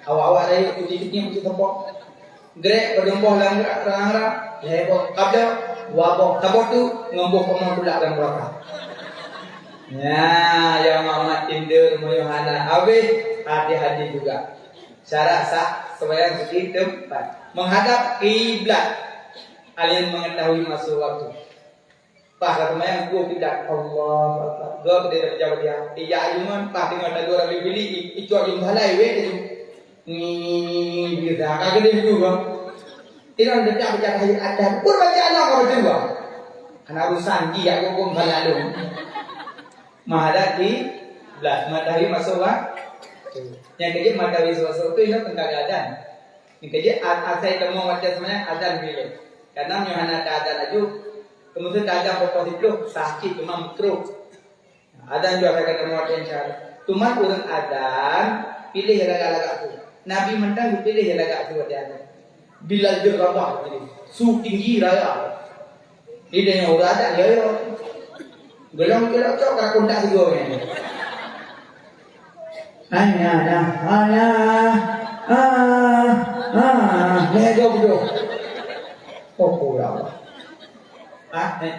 Awak-awak dari putih-putih mesti tepok. Grek berjumpa lang-lang, lebo kabel, wabok tabok tu ngomboh pemon pula dan berapa. Ya, yang amat tinder moyohana habis hati-hati juga. Syarat sah sembahyang suci tempat menghadap kiblat. Kalian mengetahui masa waktu. Pak kata mayang gua kiblat Allah Akbar. Gua tidak jawab dia. Iya ajuman pak dengan ada orang beli itu ajum halai we tu. Ni bisa kagak dia juga. Tidak ada baca hayat adat. Pun baca Allah kau juga. Karena urusan dia gua pun balalu. Menghadap kiblat matahari masa waktu. Yang kerja matahari sesuatu itu tentang adan. Yang kerja asai temu macam semuanya adan bila. Karena Yohana keadaan aju, kemudian keadaan berposisi itu sakit, cuma mikro. Adan juga kata kemudian cara. Cuma orang adan pilih laga-laga tu. Nabi mentang pilih laga tu ada. Bilal berapa jadi su tinggi raya. Ini yang orang adan ya. Gelong cok kakak tak sigo ni. Hanya nego bro. Oh kurang.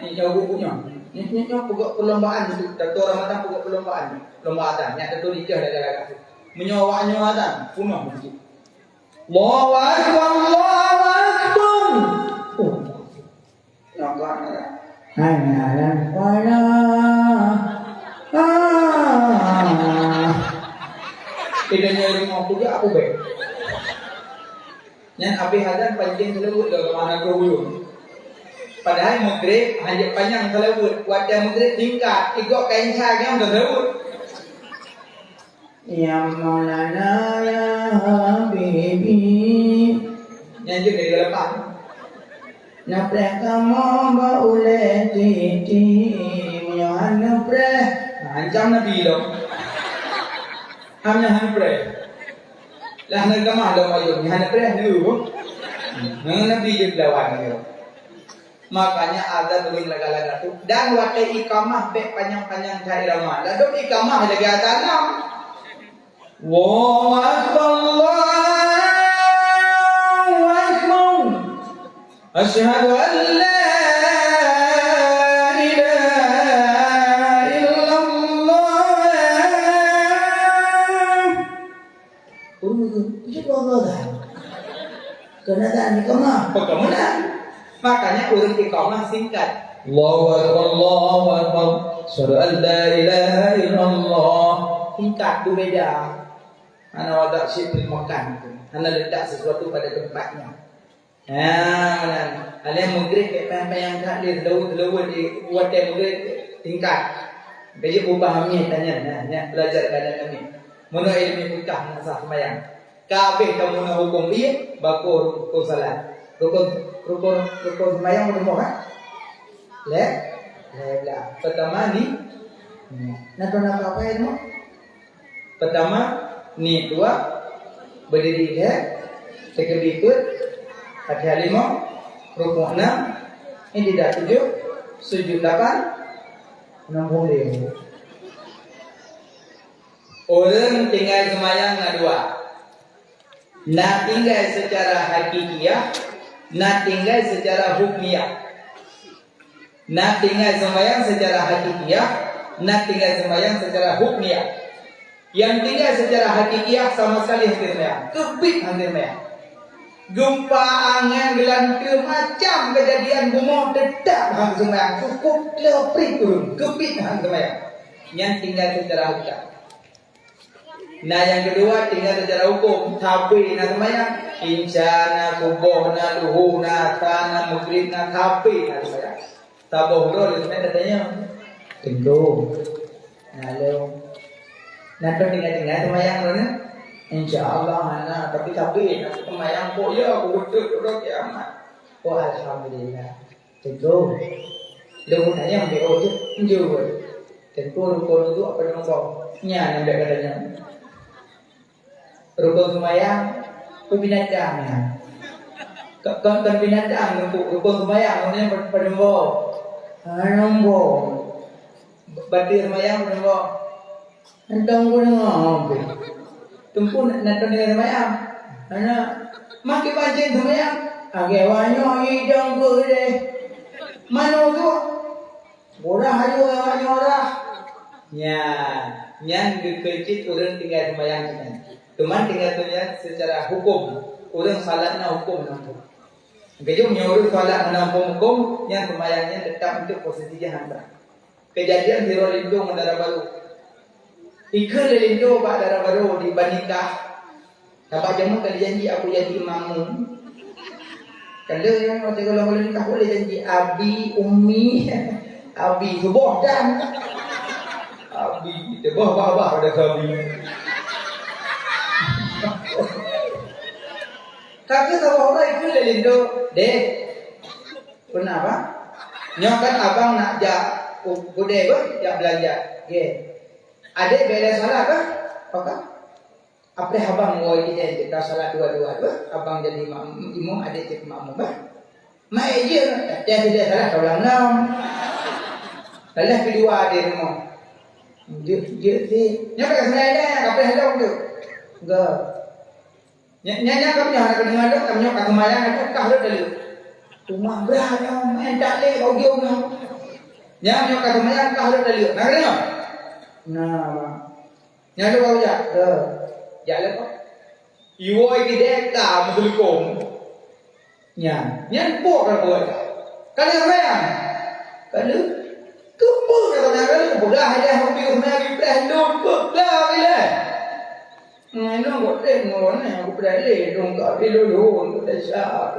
Ni jauh punya. Ni pokok perlombaan itu. Dato Ramadan pokok perlombaan. Perlombaan. Yang tentu nikah dah tu. Menyowa dan punah mesti. Allahu Akbar, Allahu Akbar. Oh. Nampak. Hanya dan pada. Tidak nyari mau puja aku baik. Yang api hadan panjang selebut dah mana kau dulu. Padahal maghrib hanya panjang selebut. Wajah maghrib tingkat. Ikut kain sagam dah selebut. Ya Maulana ya Habibi. Yang juga di depan. Napre kamu baule titi Myohan napre Ancam Nabi dong Hamnya napre Lah nagamah dong ayo Myohan napre Nabi juga lawan itu makanya ada tulis laga-laga tu dan waktu ikamah bek panjang-panjang cari ramah lalu ikamah lagi ada enam Allahu Akbar Allahu Akbar Asyhadu an la ilaha illallah itu Allah dah kena ada ikamah bagaimana makanya urut iqamah singkat. Allahu Akbar, Allahu Akbar. Asyhadu an la ilaha illallah. Singkat tu beda. Ana wadak syi'il makan tu. Ana letak sesuatu pada tempatnya. Mana? Ada maghrib ke yang tak dia lalu di buat maghrib tingkat. Bagi pahami tanya belajar keadaan kami. Mana ilmu fikih nasah sembahyang. Kabeh kamu nak hukum dia baku hukum salat. Rukun sembahyang berapa kan? Lah. Pertama ni nak apa itu? Pertama ni dua berdiri dia, sekali ikut, Fatihah 5, rukun 6, ini dah 7, sujud 8, 60. Orang tinggal sembahyang nak dua. Nak tinggal secara hakikiah, nak tinggal secara hukmiyah. Nak tinggal sembahyang secara hakikiah, nak tinggal sembahyang secara hukmiyah. Yang tinggal secara hakikiah sama sekali hampir sembahyang. Kebit hampir sembahyang. Gempa angin gelanta macam kejadian bumi tetap hampir sembahyang. Cukup leprit turun. Kebit hampir sembahyang. Yang tinggal secara hakikiah. Nah yang kedua tinggal secara hukum. Tapi nak sembahyang Insya subuh na luhu na kana maghrib na kape na sembahyang. Tabuh bro itu katanya. Tentu. Lalu nanti tinggal sembahyang mana? Insyaallah ana tapi nak sembahyang kok ya aku betul kiamat. Oh alhamdulillah. Tentu. Lu tanya ambil tu jauh. Tentu rukun itu apa nombor? Nya nampak katanya. Rukun sembahyang binatang ya. Kan binatang untuk rukun sembahyang namanya nombor. Nombor. Batir sembahyang nombor. Entang ko na Tumpu naton dengan sembahyang. Ana makin pancen sembahyang. Agewanyo idang ko deh. Mano tu? Borah hayu awanyo ora. Ya, yang dikecil orang tinggal sembahyang kan. Teman tinggal sembahyang secara hukum. Orang salatnya hukum nampu. Kejum nyuruh salat menampung hukum yang sembahyangnya tetap untuk posisi jahannam. Kejadian di Rolindo Mandara Baru. Ikut Rolindo Mandara Baru di Banikah. Dapat jamu kali janji aku jadi imammu. Kalau yang waktu kalau boleh nikah boleh janji abi, umi, abi subuh dan abi, tebah bawah ada abi. Kakak tahu orang itu Rolindo, deh. Kenapa? Nyokan abang nak jak budaya ber, jak belanja. Adik bela salah kan? Apakah? Apa abang mau kita salah dua-dua tu? Abang jadi imam, adik jadi makmum bah. Mai je, dia tidak salah orang enam. Salah kedua adik rumah. Dia si, nyokan sebenarnya apa halau tu? Enggak. Nyanyi kami yang nak dengar tu, kami nyokan sembahyang aku kah dulu. Rumah berada, main tak leh kau dia orang. Yang nyokan sembahyang kah dulu. Nak dengar? Nah, nyanyi kau ya? Jalan kau. Iwo iki deka muslikum. Nyan pok kan buat. Kali sembahyang. Kali kumpul kata nak budak aja hobi sembahyang ibrah dun lah bila. Nó một đêm ngồi này một đại lệ đồng cả đi lôi hồn tại sao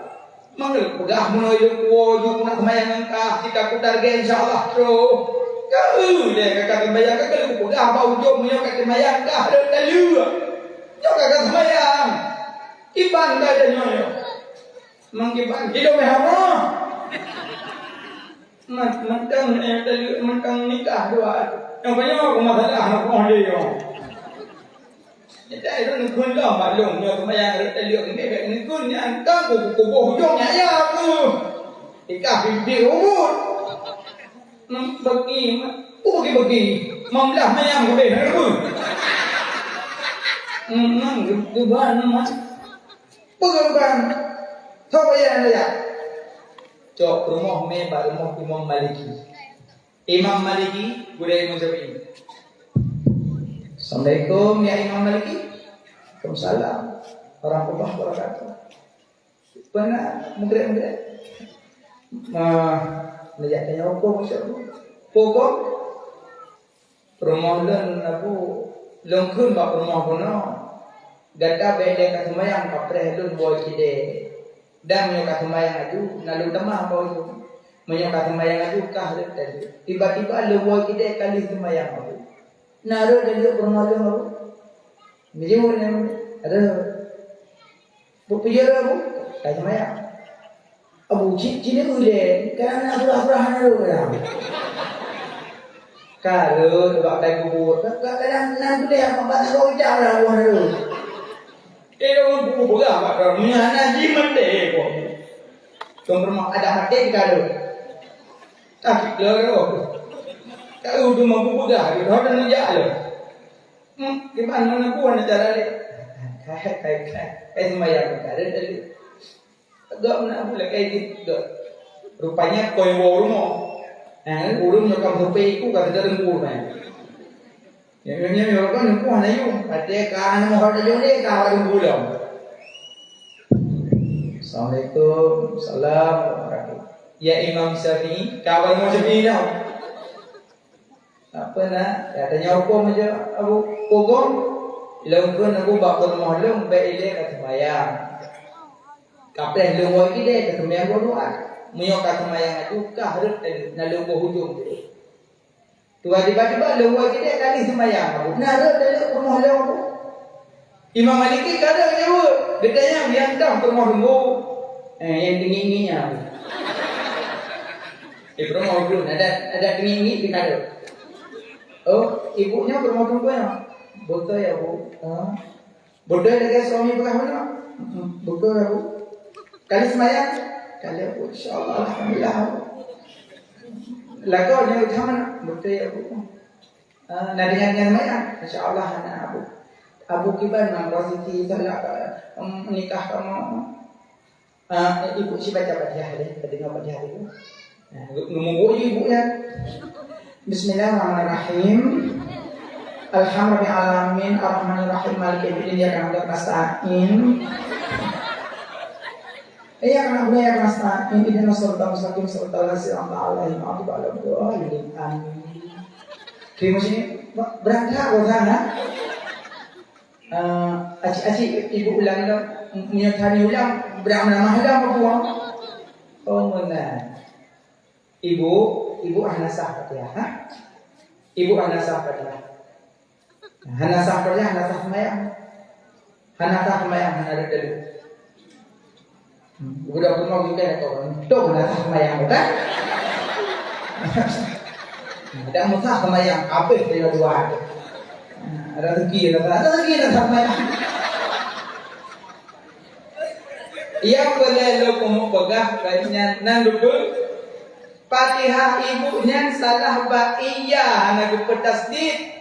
mang được một gà một nơi vô dùng nó không ai ăn cả kita putar game insyaallah bro deh kakak bayang kakak lu gà bau jom nhau kakak bayang dah ada lừa nhau kakak bayang iban dah ada nyonya mang iban hidup meh apa Mentang nikah dua. Yang banyak aku masalah anak orang dia. Jadi itu nikun lah maklum. Yang kemayang kita lihat ini baik nikun yang kan kubu hujungnya ya aku. Nikah bibi umur. Bagi. Mamlah mayang boleh aku. Geban mas. Bukan. Tahu ya anda ya. Cok rumah baru rumah Imam Maliki. Imam Maliki budaya mazhab ini. Assalamualaikum ya Imam Maliki. Waalaikumsalam. Warahmatullahi wabarakatuh. Benar, mungkin. Melihat tanya apa maksudnya? Pokok rumah dan aku lengkun bak rumah puno. Gata beda kat semayang kapreh dun boy kide. Dan menyokat semayang aju nalu temah boy itu. Menyokat semayang aju kah tadi. Tiba-tiba lu boy kide kali semayang aku. Naruh dari rumah lu aku. Mijur ni ada. Buktinya aku kat semayang. Abu cini boleh kerana surah-surah naruh ya. Kalau sebab baik kubur, kadang-kadang nak boleh apa bahasa rojak lah orang tu. Orang kubur lah, mak ramai naji mati kok. Kau ada mati kalau tak kira. Kalau tu mampu pegang, dia dah nujak lo. Gimana mana pun ada cara dia. Kai semayang ada tadi. Agak mana pula kai gitu. Rupanya koi rumah. Urung nyokap sampai iku kata dia lembur kan. Yang nyokap nyokap mana yung. Kata kan mau ada yung dia kawan lembur dong. Assalamualaikum, salam, ya Imam Syafi'i, kawan mau Syafi'i dong. Apa nak? Katanya apa macam Abu Pogong. Lengkun aku bakal mahlum baik dia kata mayang. Kapten lembur kita kata mayang doa. Menyokat semayang itu kah harus nak lembur hujung dia. Tiba-tiba lembur kita kali semayang aku. Nak ada rumah lembur. Imam Maliki kada jawab. Dia tanya yang dah rumah lembur. Yang tinggi-tingginya. Rumah hujung ada tinggi-tinggi di kada. Oh, ibunya rumah perempuan. Betul ya bu. Betul lagi suami bekas mana? Betul ya bu. Kali semayang. Kalau insyaAllah alhamdulillah. Lagu yang utama betul ya bu. Nak dengan mana? InsyaAllah anak abu. Abu kibar nak posisi salah menikah kamu. Ibu si baca Fatihah deh, dengar Fatihah itu. Ngomong ibu ya. Bismillahirrahmanirrahim. Alhamdulillah alamin arrahmanirrahim maliki yaumiddin iyyaka na'budu wa iyyaka nasta'in. Iya karena budaya kerasa ini dengan serta mustaqim serta lazim Allah yang aku balas doa ini amin. Di sini berangkat ke sana. Aci ibu ulang dong, menyatakan ulang beramal mahal apa buang? Oh mana? Ibu Hanasah Fatihah. Ibu Hanasah Fatihah. Hanasah Fatihah Hanasah Mayang. Hanasah Mayang ada dulu. Udah pernah kita orang itu nak semayang kan? Ada musa semayang apa dia dua? Ada rezeki nak semayang. Ia boleh lo kamu pegang kainnya nandukul. Fatihah ibunya salah ba iya nak bertasdid.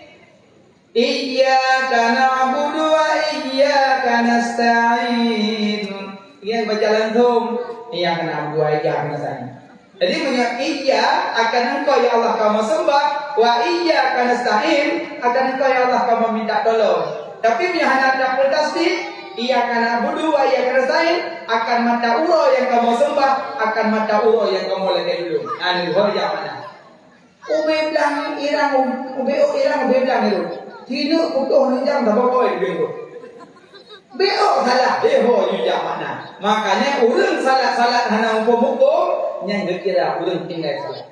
Iyyaka na'budu wa iyyaka nasta'in. Ia baca langsung. Ia akan abu ayah nasanya. Jadi punya iya akan engkau ya Allah kamu sembah, wa iya akan nasta'in akan engkau ya Allah kamu minta tolong. Tapi punya anak tak bertasdid, iya akan abudu wa iya akan nasta'in akan mata uro yang kamu sembah, akan mata uro yang kamu lagi dulu. Anu hoja mana? Ube bilang irang ube bilang itu. Tidak butuh ninjang tak apa itu. Beo salah, beo juga mana? Makanya urang salah hana hukum yang dikira urang tinggal salah.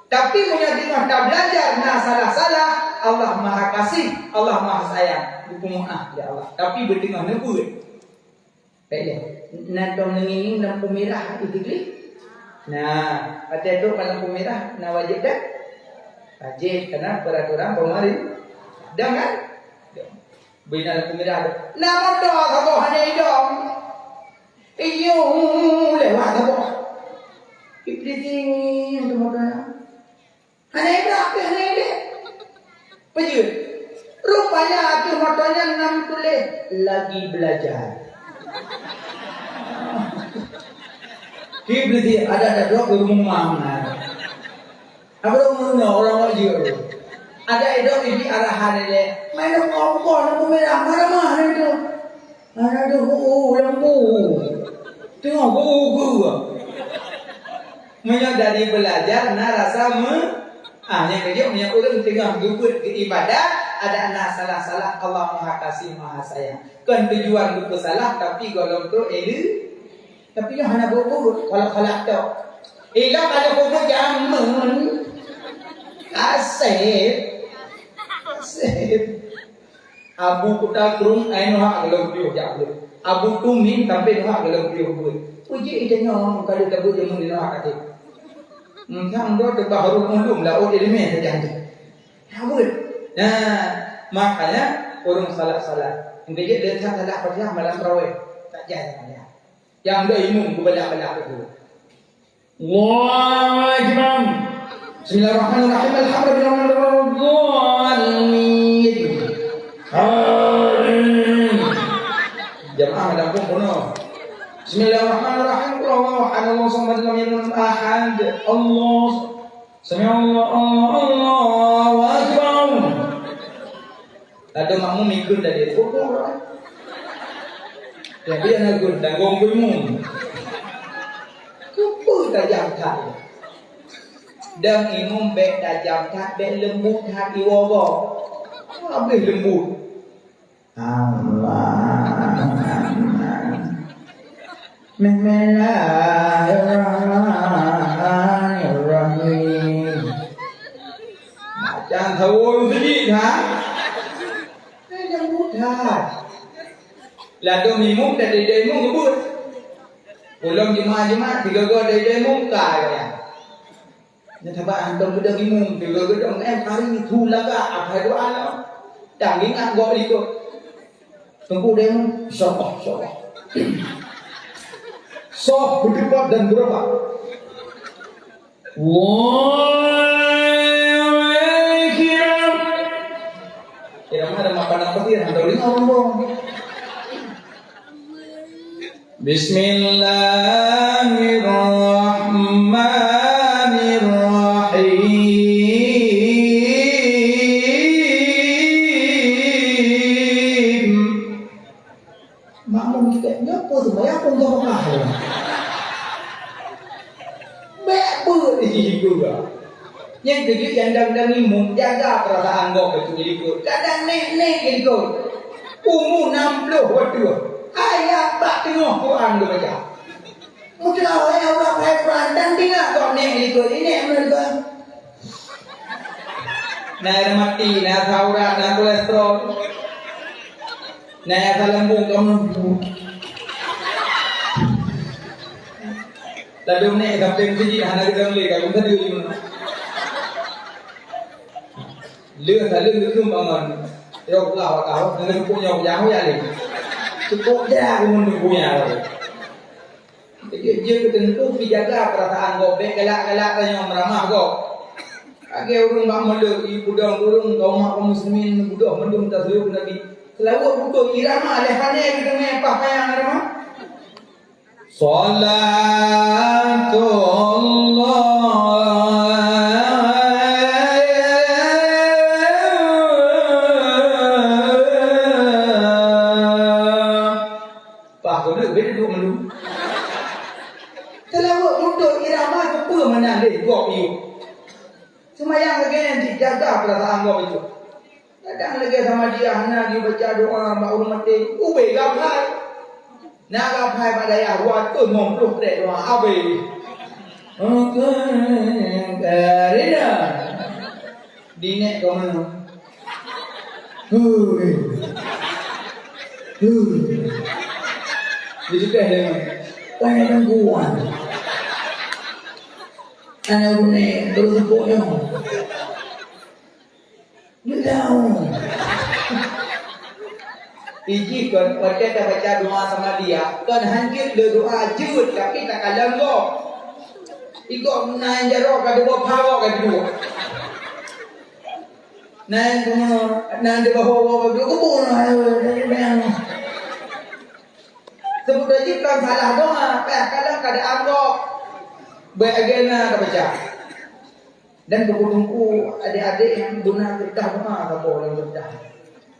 Tapi punya tengah tak belajar, nah salah Allah Maha Kasih, Allah Maha Sayang. Hukum ya Allah. Tapi bertengah nebur. Baiklah. Nantong nenging nang pemirah itu Nah, pakai itu lampu merah, nah wajib dah? Wajib, karena peraturan pemerintah. Dah kan? Bina lampu merah tu. Nah, motor tak hanya hidung. Iyo, lewat tak boleh. Iblis tu motor. Hanya hidung, hanya hidung. Pejut. Rupanya tu motornya 6 tulis lagi belajar. Iblis ada dua rumah mana? Apa rumahnya orang aja? Ada itu ini arahan ini. Mana kau nak merah mana itu? Mana tu lampu? Tengok gua. Punya dari belajar, rasa yang kerja punya orang tengah duduk di ibadah, ada anak salah-salah Allah Maha Kasih Maha Sayang. Kan tujuan lupa salah tapi golong tu tapi yang hanya bubur kalau tu. Ilah kalau bubur jamun asep. Abu kuda kurung ainu hak golong tu jauh. Abu tumin sampai hak golong tu buat. Puji idenya kalau tabu jamun dia hak kata. Yang dua terbaru undung lah orang ilmu saja. Habis. Nah, makanya orang salah-salah. Intinya dia salah kerja malam terawih tak jalan. Yang dua ilmu kebalak-balak itu. Allahu Akbar. Bismillahirrahmanirrahim. Alhamdulillahirrahmanirrahim. Amin. Jemaah dalam penuh. Bismillahirrahmanirrahim. Allah samad lam yakun ahad. Allah sami Allahu akbar. Ada makmum ikut dari pokok. Jadi anak guna gonggung. Kupu tajam tak. Dan imam bek tajam tak, bek lembut hati wawa. Apa lembut? Bismillahirrahmanirrahim. Macam tahu sedih tak? Jangan mudah. Lalu minum dari demo ngebut. Ulang jemaah-jemaah 3 gol dari demo kaya. Nanti apa antum sudah minum 3 gol dong hari itu laga apa doa lo? Jangan ingat gol itu. Tunggu demo sok. Sok berdebat dan berapa? Kira-kira ada makanan petir atau ini ngomong. Bismillahirrahmanirrahim. Makmum kita nyopo tu bayar pun kau mahal. Juga. Yang kedua yang dalam imum jaga perasaan kau itu ikut. Kadang nek ikut. Umur 60 waktu. Ayat bak tengok Quran dia baca. Mungkin orang baca Quran dan tengok kau nek ikut. Ini mereka. Nak mati, nak saurat, nak kolesterol. Nak asam lambung kamu. Lalu ni sampai sini hana kita beli kalau kita di mana. Lừa itu bangun. Yo kau dengan punya jauh ya ni. Cukup dah pun punya. Dia tentu dijaga perasaan kau, galak-galak tanya meramah kau. Agak urung mak melu, ibu budang kau mak muslimin budak mendung tasawuf Nabi. Selalu butuh irama lehane kita ni apa yang irama? Salatullah Pak kau nak beda duduk melu. Selalu butuh irama apa mana deh kau iu. Semayang lagi nanti jaga perasaan kau itu. Kadang lagi sama dia hana dia baca doa mak urang mati. Ube gapai. Nak gapai pada ya waktu mempluk dek doa abe. Karena dinek kau mana? Jadi kan dengan gangguan. Anak bunyi bersepuknya. Belau. Iji kan baca doa sama dia. Kan hancur le doa jut tapi tak kalam go. Iko nan jaro ka do pawo ka do. Nan de bahawa do ko pun sebut aja kan salah doa. Kadang keadaan go. Bagaiana baca. Dan tunggu adik-adik yang benar kedah doa ka boleh kedah.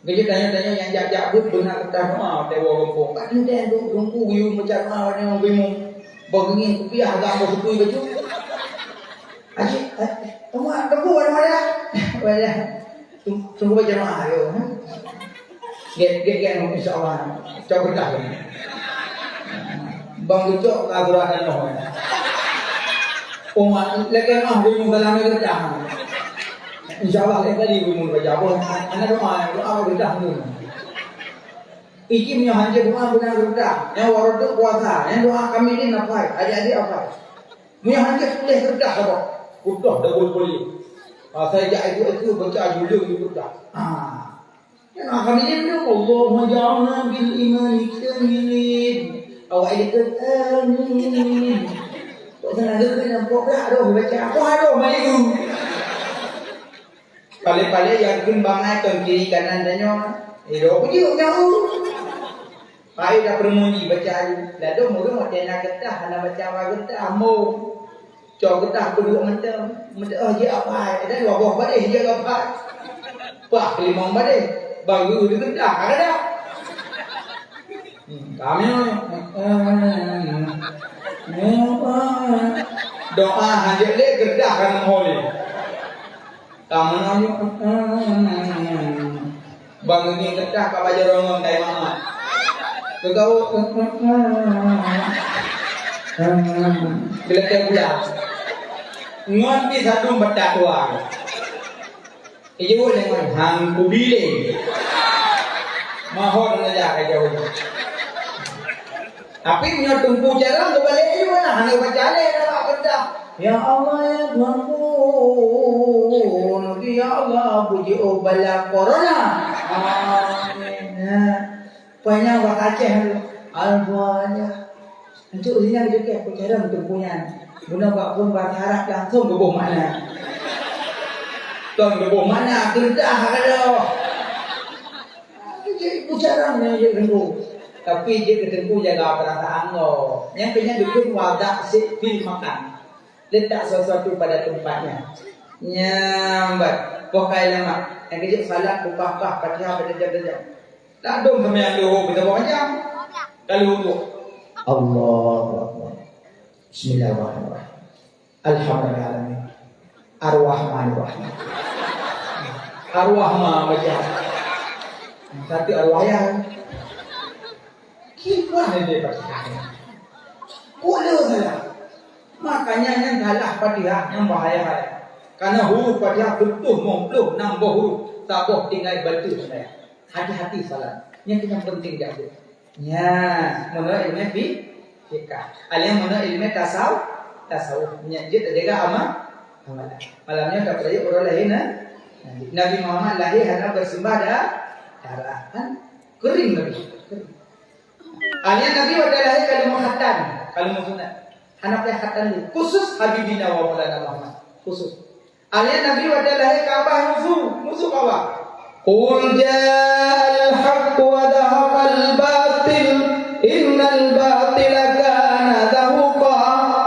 Dia tanya-tanya yang jak-jak benar kedah doa dewa rompong. Kat ni dia tunggu you macam doa ni orang bingung. Bagi rupiah agak apa betul baju. Aji, tunggu mana? Mana? Tunggu baca doa yo. Get insya-Allah. Coba kedah. Bang Ucok kagurakan noh. Umat lagi mah bingung dalam kerja. InsyaAllah lagi bingung kerja. Anak doa kerja ni. Iki punya hanya doa benar kerja. Yang warat tu puasa. Yang doa kami ni apa? Adik-adik apa? Punya hanya boleh kerja apa? Kudah double boleh. Saya jadi itu baca julung itu kerja. Yang kami ni tu Allahumma ja'alna bil imani kamilin. Awak ini amin. Kok senang ke nampak dah doh baca apa doh mayu. Pale-pale yang kembang ke kiri kanan danyo. Doh puji nyau. Pai dah bermunyi baca lalu murung ada nak ketah nak baca apa ketah mo. Cok ketah berdua macam je apa ada dua buah badai je apa. Pak limang badai baru di ketah ada. Kami doa hanya le kerja kan mohon. Kamu nanya bangun ni kerja kau baca rongong kayak mana? Kau bila kau pulang, ngon di satu baca doa. Ibu dengan hang kubile, mahon saja kau. Tapi punya tumpu jarang tu balik juga lah. Hanya baca le nak kerja. Ya Allah ya Tuhan. Ya Allah puji bala corona. Amin. Banyak orang Aceh albuanya. Untuk sini juga aku jarang tumpunya. Guna buat pun berharap langsung ke bawah mana. Tuan ke bawah mana kerja ada. Ibu jarang ni je tunggu. Tapi dia ketempu jaga perasaan lo. Yang kena duduk wadah fil makan. Letak sesuatu pada tempatnya. Nyambat. Pokai lama. Yang kejap salat buka-buka Fatihah berjam-jam. Tak dong sama yang doh kita bawa macam. Kalau untuk Allah. Bismillahirrahmanirrahim. Alhamdulillah. Ar-Rahmanir-Rahim. Ar-Rahman baca. Satu ar-Rahman. Gimana dia Fatihah? Boleh salah. Makanya yang kalah Fatihah yang bahaya. Karena huruf Fatihah betul mengpuluh 60 huruf. Tak boleh tinggal batu saya. Hati-hati salah. Yang penting jaga. Ya, mana ilmu fikah. Alian mana ilmu tasawuf. Nyajit jaga amalan. Malamnya tak percaya orang lain Nabi Muhammad lahir hanya bersembah darah kan kering Nabi. Alian Nabi pada lahir kalau khatan, kalau sunat. Anak dia khatan ni khusus Habibina wa Maulana Muhammad. Khusus. Alian Nabi pada lahir Ka'bah musuh Ka'bah. Qul ja'al haqq wa dhahaqal batil innal batila kana zahuqa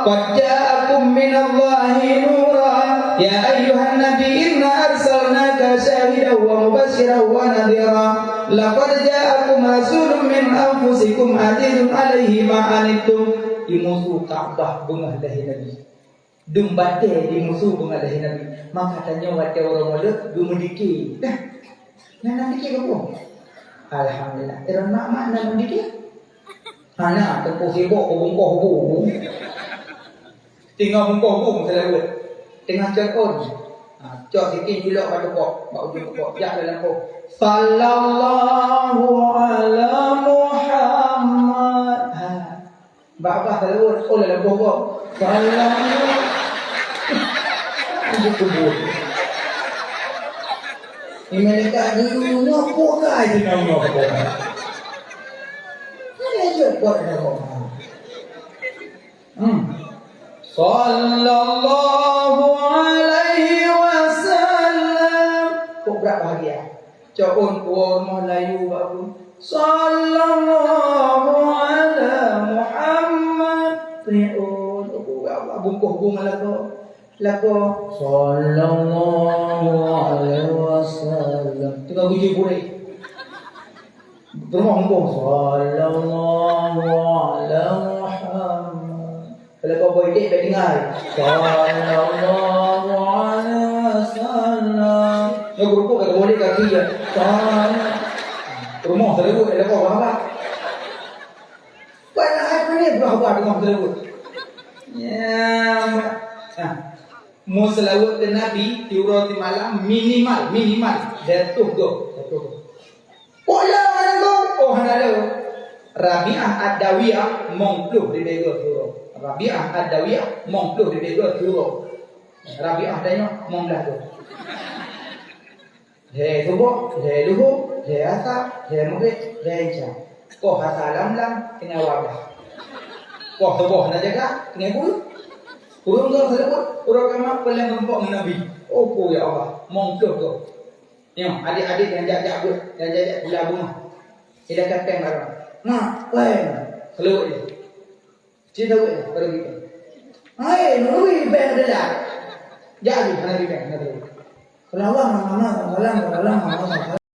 qad ja'akum minallahi nuran ya ayyuhan nabi inna arsalnaka syahidan wa mubasysyiran wa nadhira laqad ja'akum rasulun min anfusikum azizun 'alaihi ma anittum di musuh Ka'bah bunga dahi Nabi dumbate di musuh bunga dahi Nabi maka tanya wate orang mulut dumediki Nana dikit kamu. Alhamdulillah. Iran mak nana dikit. Mana tempuh sibuk bungkuh bu. Tinggal bungkuh bu selalu. Tengah cerkon. Cok sikit julak pada pok. Bau julak pok. Jak dalam pok. Sallallahu ala Muhammad. Bapak selalu. Oh dalam pok. Sallallahu. di kubur. Ini mereka dulu ngapo kai di nama apa? Ini aja buat nama. Sallallahu alaihi wasallam. Kok berat bahagia? Cakun kuon Melayu baru. Sallallahu ala Muhammad. Riun aku Allah bungkuh bunga lagu. Sallallahu alaihi wasallam. Tengah uji boleh. Terus bungkuh sallallahu ala Muhammad. Kalau kau boleh dia dengar. Sallallahu alaihi wasallam. Yo grupo que boleh kaki ya. Rumah terlalu ada kau apa? Pada hari ni berapa rumah terlalu? Ya. Mau selawat ke Nabi tiurati malam minimal jatuh go. Oh ya ada oh ada. Rabi'ah Ad-Dawiyah mongpluh di bego turo. Rabi'ah Ad-Dawiyah mongpluh di bego turo. Rabi'ah tanya monglah tu. He subuh, he luhur, he asar, he maghrib, he isya. Kau hasalam tengah wabah. Kau subuh nak jaga tengah bulu. Kurung tu selebut, kurang kamak paling nampak Nabi. Oh ya Allah, mongpluh tu. Yang adik-adik yang jajak pula bunga. Tidak kata barang. Nah, lain. Keluar dia. Cerita dia pergi. Hai, nuri berdedak. Jadi, mana dia? Kalau Allah mana, kalau Allah